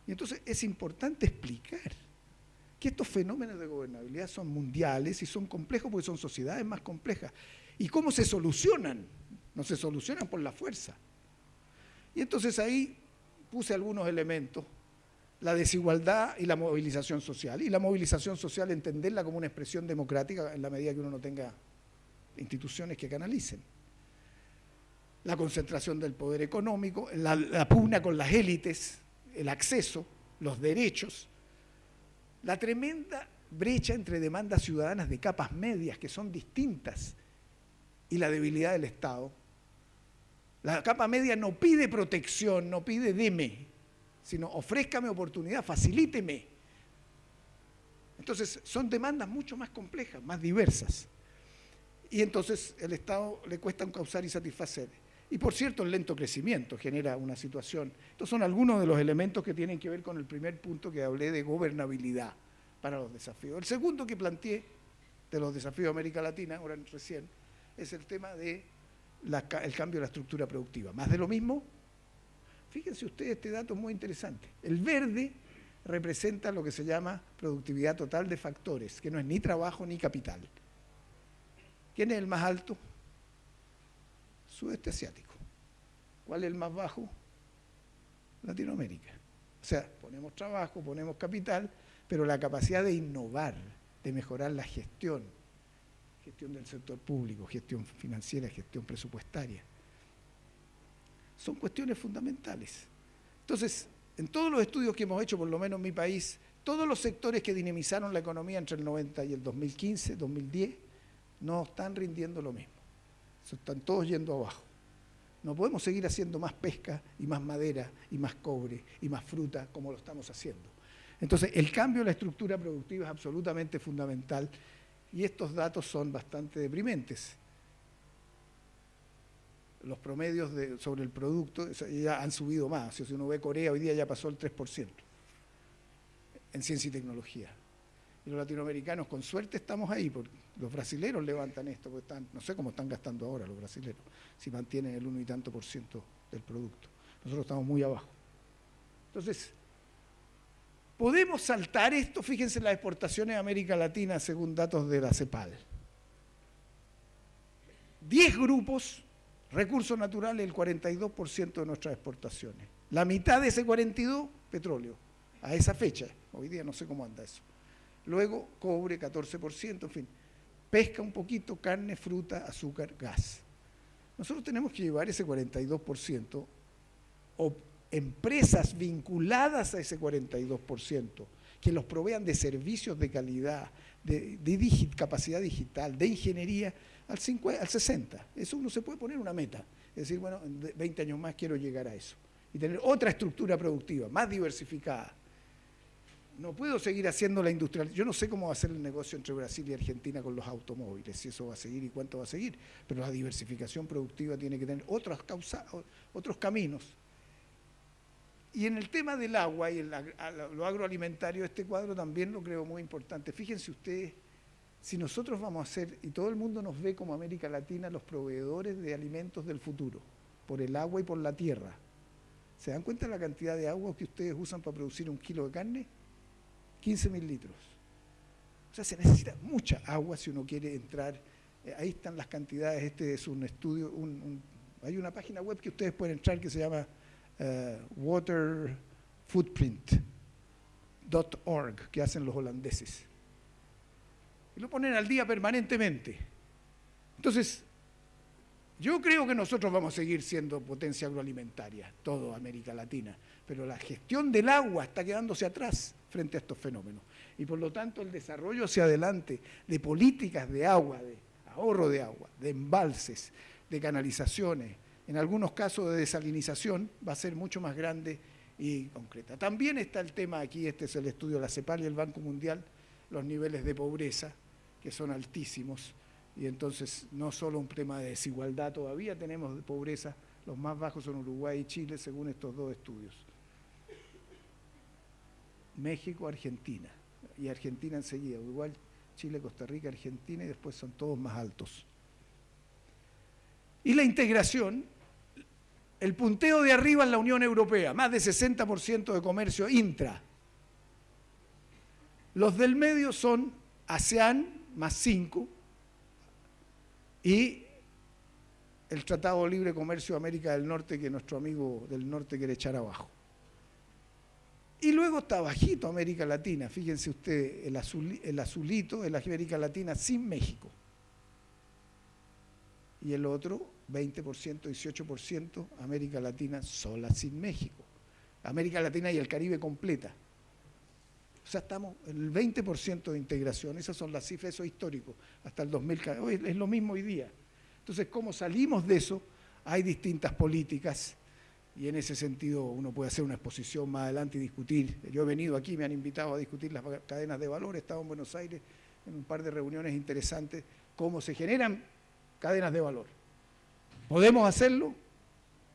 Y entonces es importante explicar que estos fenómenos de gobernabilidad son mundiales y son complejos porque son sociedades más complejas. ¿Y cómo se solucionan? No se solucionan por la fuerza. Y entonces ahí puse algunos elementos, la desigualdad y la movilización social. Y la movilización social, entenderla como una expresión democrática en la medida que uno no tenga instituciones que canalicen. La concentración del poder económico, la pugna con las élites, el acceso, los derechos, la tremenda brecha entre demandas ciudadanas de capas medias que son distintas y la debilidad del Estado. La capa media no pide protección, no pide deme, sino ofrézcame oportunidad, facilíteme. Entonces son demandas mucho más complejas, más diversas. Y entonces el Estado le cuesta causar y satisfacer. Y por cierto, el lento crecimiento genera una situación. Estos son algunos de los elementos que tienen que ver con el primer punto que hablé de gobernabilidad para los desafíos. El segundo que planteé de los desafíos de América Latina, ahora recién, es el tema de el cambio de la estructura productiva. Más de lo mismo, Fíjense ustedes, este dato es muy interesante. El verde representa lo que se llama productividad total de factores, que no es ni trabajo ni capital. ¿Quién es el más alto? Sudeste asiático. ¿Cuál es el más bajo? Latinoamérica. O sea, ponemos trabajo, ponemos capital, pero la capacidad de innovar, de mejorar la gestión del sector público, gestión financiera, gestión presupuestaria, son cuestiones fundamentales. Entonces, en todos los estudios que hemos hecho, por lo menos en mi país, todos los sectores que dinamizaron la economía entre el 90 y el 2015, 2010, no están rindiendo lo mismo. Están todos yendo abajo. No podemos seguir haciendo más pesca y más madera y más cobre y más fruta como lo estamos haciendo. Entonces, el cambio en la estructura productiva es absolutamente fundamental y estos datos son bastante deprimentes. Los promedios sobre el producto ya han subido más. Si uno ve Corea, hoy día ya pasó el 3% en ciencia y tecnología. Y los latinoamericanos, con suerte, estamos ahí, porque los brasileros levantan esto, porque no sé cómo están gastando ahora los brasileros, si mantienen el 1 y tanto por ciento del producto. Nosotros estamos muy abajo. Entonces, podemos saltar esto. Fíjense en las exportaciones de América Latina, según datos de la CEPAL. 10 grupos, recursos naturales, el 42% de nuestras exportaciones. La mitad de ese 42%, petróleo, a esa fecha. Hoy día no sé cómo anda eso. Luego, cobre, 14%, en fin. Pesca un poquito, carne, fruta, azúcar, gas. Nosotros tenemos que llevar ese 42%, o empresas vinculadas a ese 42%, que los provean de servicios de calidad, de capacidad digital, de ingeniería, al 60%. Eso uno se puede poner una meta. Es decir, bueno, en 20 años más quiero llegar a eso. Y tener otra estructura productiva, más diversificada. No puedo seguir haciendo la industrial. Yo no sé cómo va a ser el negocio entre Brasil y Argentina con los automóviles, si eso va a seguir y cuánto va a seguir, pero la diversificación productiva tiene que tener otros caminos. Y en el tema del agua y lo agroalimentario, este cuadro también lo creo muy importante. Fíjense ustedes, si nosotros vamos a ser, y todo el mundo nos ve como América Latina, los proveedores de alimentos del futuro, por el agua y por la tierra. ¿Se dan cuenta de la cantidad de agua que ustedes usan para producir 1 kilo de carne? 15.000 litros. O sea, se necesita mucha agua si uno quiere entrar. Ahí están las cantidades. Este es un estudio, hay una página web que ustedes pueden entrar que se llama waterfootprint.org, que hacen los holandeses. Y lo ponen al día permanentemente. Entonces, yo creo que nosotros vamos a seguir siendo potencia agroalimentaria, toda América Latina, pero la gestión del agua está quedándose atrás frente a estos fenómenos. Y por lo tanto el desarrollo hacia adelante de políticas de agua, de ahorro de agua, de embalses, de canalizaciones, en algunos casos de desalinización, va a ser mucho más grande y concreta. También está el tema aquí, este es el estudio de la CEPAL y el Banco Mundial, los niveles de pobreza, que son altísimos. Y entonces no solo un tema de desigualdad todavía tenemos de pobreza, los más bajos son Uruguay y Chile según estos dos estudios. México, Argentina, y Argentina enseguida, Uruguay, Chile, Costa Rica, Argentina, y después son todos más altos. Y la integración, el punteo de arriba en la Unión Europea, más de 60% de comercio intra. Los del medio son ASEAN, más 5%, y el Tratado de Libre Comercio de América del Norte, que nuestro amigo del norte quiere echar abajo. Y luego está bajito América Latina, fíjense ustedes, el azulito es la América Latina sin México. Y el otro, 20%, 18%, América Latina sola sin México. América Latina y el Caribe completa. O sea, estamos en el 20% de integración, esas son las cifras, eso es histórico, hasta el 2014, hoy es lo mismo hoy día. Entonces, ¿cómo salimos de eso? Hay distintas políticas y en ese sentido uno puede hacer una exposición más adelante y discutir. Yo he venido aquí, me han invitado a discutir las cadenas de valor, he estado en Buenos Aires en un par de reuniones interesantes, cómo se generan cadenas de valor. ¿Podemos hacerlo?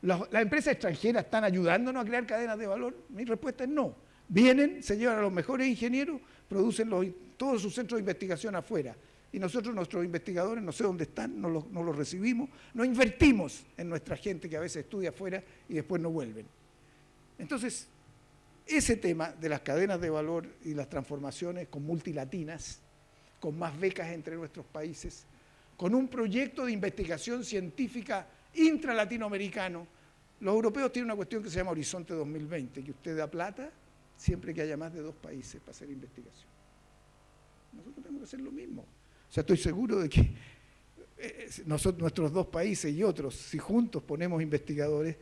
¿Las empresas extranjeras están ayudándonos a crear cadenas de valor? Mi respuesta es no. Vienen, se llevan a los mejores ingenieros, producen todos sus centros de investigación afuera. Y nosotros, nuestros investigadores, no sé dónde están, no los recibimos, no invertimos en nuestra gente que a veces estudia afuera y después no vuelven. Entonces, ese tema de las cadenas de valor y las transformaciones con multilatinas, con más becas entre nuestros países, con un proyecto de investigación científica intralatinoamericano. Los europeos tienen una cuestión que se llama Horizonte 2020, que usted da plata siempre que haya más de 2 países para hacer investigación. Nosotros tenemos que hacer lo mismo. O sea, estoy seguro de que nuestros 2 países y otros, si juntos ponemos investigadores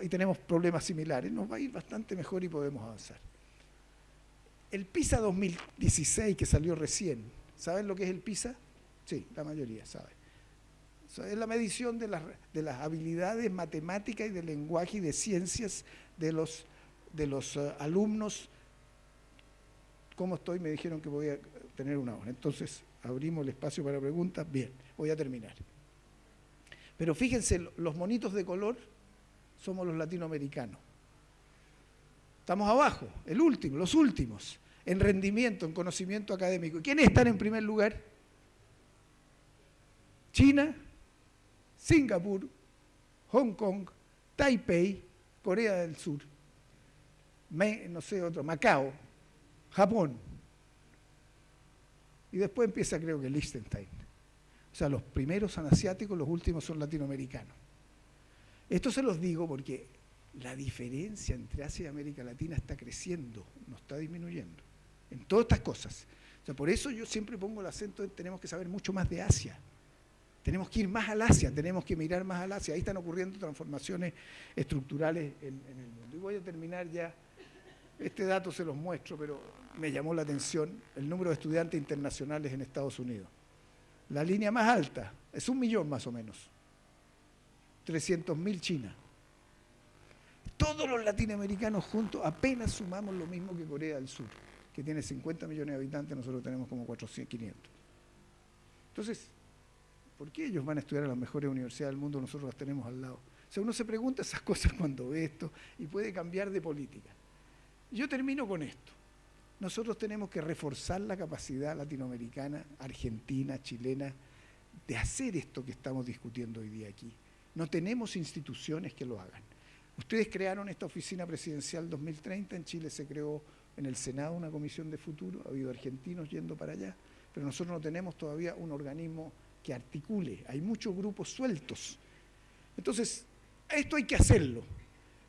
y tenemos problemas similares, nos va a ir bastante mejor y podemos avanzar. El PISA 2016 que salió recién, ¿saben lo que es el PISA? Sí, la mayoría sabe. O sea, es la medición de las habilidades matemáticas y de lenguaje y de ciencias de los alumnos. ¿Cómo estoy? Me dijeron que voy a tener 1 hora. Entonces, abrimos el espacio para preguntas. Bien, voy a terminar. Pero fíjense, los monitos de color somos los latinoamericanos. Estamos abajo, los últimos, en rendimiento, en conocimiento académico. ¿Quiénes están en primer lugar? China, Singapur, Hong Kong, Taipei, Corea del Sur, Macao, Japón. Y después empieza, creo que Liechtenstein. O sea, los primeros son asiáticos, los últimos son latinoamericanos. Esto se los digo porque la diferencia entre Asia y América Latina está creciendo, no está disminuyendo, en todas estas cosas. O sea, por eso yo siempre pongo el acento en que tenemos que saber mucho más de Asia. Tenemos que ir más al Asia, tenemos que mirar más al Asia. Ahí están ocurriendo transformaciones estructurales en el mundo. Y voy a terminar ya. Este dato se los muestro, pero me llamó la atención el número de estudiantes internacionales en Estados Unidos. La línea más alta es 1 millón más o menos. 300.000 China. Todos los latinoamericanos juntos apenas sumamos lo mismo que Corea del Sur, que tiene 50 millones de habitantes, nosotros tenemos como 400, 500. Entonces, ¿por qué ellos van a estudiar a las mejores universidades del mundo? Nosotros las tenemos al lado. O sea, uno se pregunta esas cosas cuando ve esto y puede cambiar de política. Yo termino con esto. Nosotros tenemos que reforzar la capacidad latinoamericana, argentina, chilena, de hacer esto que estamos discutiendo hoy día aquí. No tenemos instituciones que lo hagan. Ustedes crearon esta oficina presidencial 2030, en Chile se creó en el Senado una comisión de futuro, ha habido argentinos yendo para allá, pero nosotros no tenemos todavía un organismo que articule, hay muchos grupos sueltos. Entonces, esto hay que hacerlo.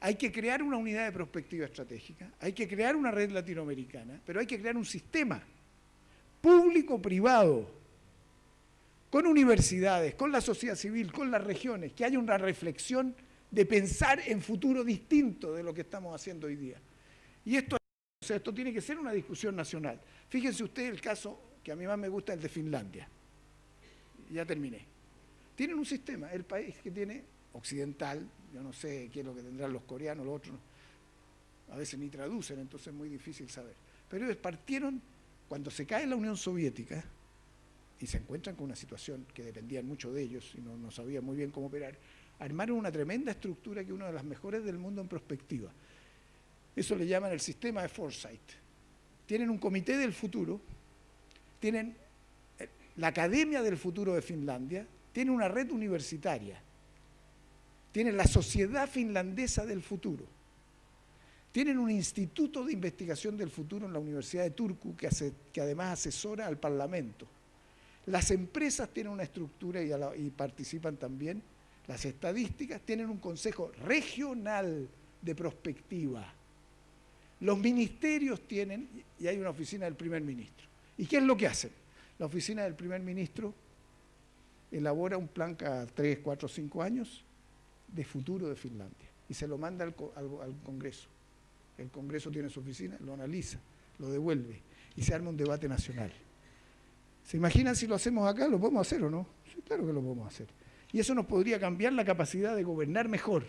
Hay que crear una unidad de prospectiva estratégica, hay que crear una red latinoamericana, pero hay que crear un sistema público-privado, con universidades, con la sociedad civil, con las regiones, que haya una reflexión de pensar en futuro distinto de lo que estamos haciendo hoy día. Y esto tiene que ser una discusión nacional. Fíjense ustedes el caso que a mí más me gusta, el de Finlandia. Ya terminé. Tienen un sistema, el país que tiene occidental, yo no sé qué es lo que tendrán los coreanos, los otros, a veces ni traducen, entonces es muy difícil saber. Pero ellos partieron, cuando se cae la Unión Soviética, y se encuentran con una situación que dependían mucho de ellos, y no sabían muy bien cómo operar, armaron una tremenda estructura que es una de las mejores del mundo en prospectiva. Eso le llaman el sistema de Foresight. Tienen un comité del futuro, tienen la Academia del Futuro de Finlandia, tienen una red universitaria, tienen la Sociedad Finlandesa del Futuro, tienen un instituto de investigación del futuro en la Universidad de Turku que además asesora al Parlamento. Las empresas tienen una estructura y participan también. Las estadísticas tienen un consejo regional de prospectiva. Los ministerios tienen, y hay una oficina del primer ministro. ¿Y qué es lo que hacen? La oficina del primer ministro elabora un plan cada 3, 4, 5 años de futuro de Finlandia y se lo manda al Congreso. El Congreso tiene su oficina, lo analiza, lo devuelve y se arma un debate nacional. ¿Se imaginan si lo hacemos acá? ¿Lo podemos hacer o no? Sí, claro que lo podemos hacer. Y eso nos podría cambiar la capacidad de gobernar mejor,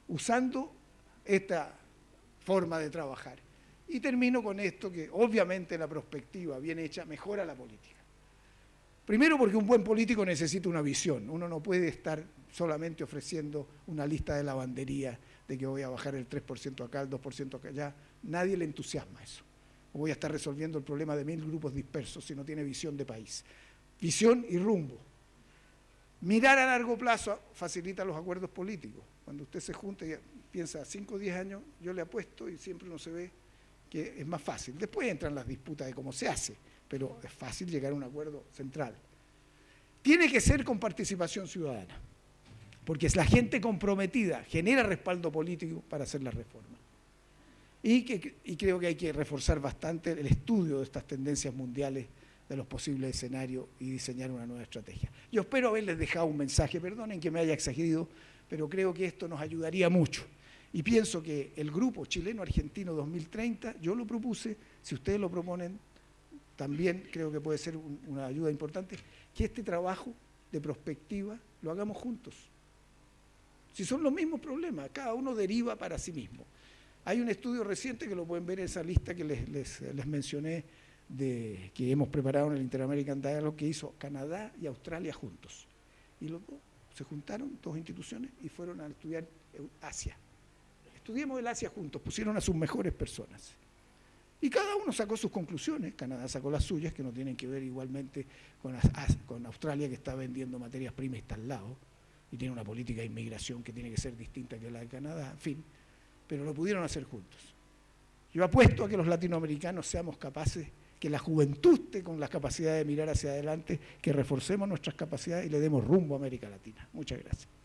usando esta forma de trabajar. Y termino con esto, que obviamente la prospectiva bien hecha mejora la política. Primero porque un buen político necesita una visión. Uno no puede estar solamente ofreciendo una lista de lavandería de que voy a bajar el 3% acá, el 2% acá allá. Nadie le entusiasma eso. O voy a estar resolviendo el problema de 1000 grupos dispersos si no tiene visión de país. Visión y rumbo. Mirar a largo plazo facilita los acuerdos políticos. Cuando usted se junta, piensa 5 o 10 años, yo le apuesto y siempre uno se ve que es más fácil. Después entran las disputas de cómo se hace, pero es fácil llegar a un acuerdo central. Tiene que ser con participación ciudadana, porque es la gente comprometida, genera respaldo político para hacer la reforma. Y creo que hay que reforzar bastante el estudio de estas tendencias mundiales, de los posibles escenarios y diseñar una nueva estrategia. Yo espero haberles dejado un mensaje, perdonen que me haya exagerado, pero creo que esto nos ayudaría mucho. Y pienso que el grupo chileno-argentino 2030, yo lo propuse, si ustedes lo proponen, también creo que puede ser una ayuda importante, que este trabajo de prospectiva lo hagamos juntos. Si son los mismos problemas, cada uno deriva para sí mismo. Hay un estudio reciente que lo pueden ver en esa lista que les mencioné, que hemos preparado en el Interamerican Dialogue, que hizo Canadá y Australia juntos. Y los dos se juntaron, dos instituciones, y fueron a estudiar Asia. Estudiemos el Asia juntos, pusieron a sus mejores personas. Y cada uno sacó sus conclusiones. Canadá sacó las suyas, que no tienen que ver igualmente con Australia, que está vendiendo materias primas y está al lado, y tiene una política de inmigración que tiene que ser distinta que la de Canadá, en fin, pero lo pudieron hacer juntos. Yo apuesto a que los latinoamericanos seamos capaces, que la juventud esté con la capacidad de mirar hacia adelante, que reforcemos nuestras capacidades y le demos rumbo a América Latina. Muchas gracias.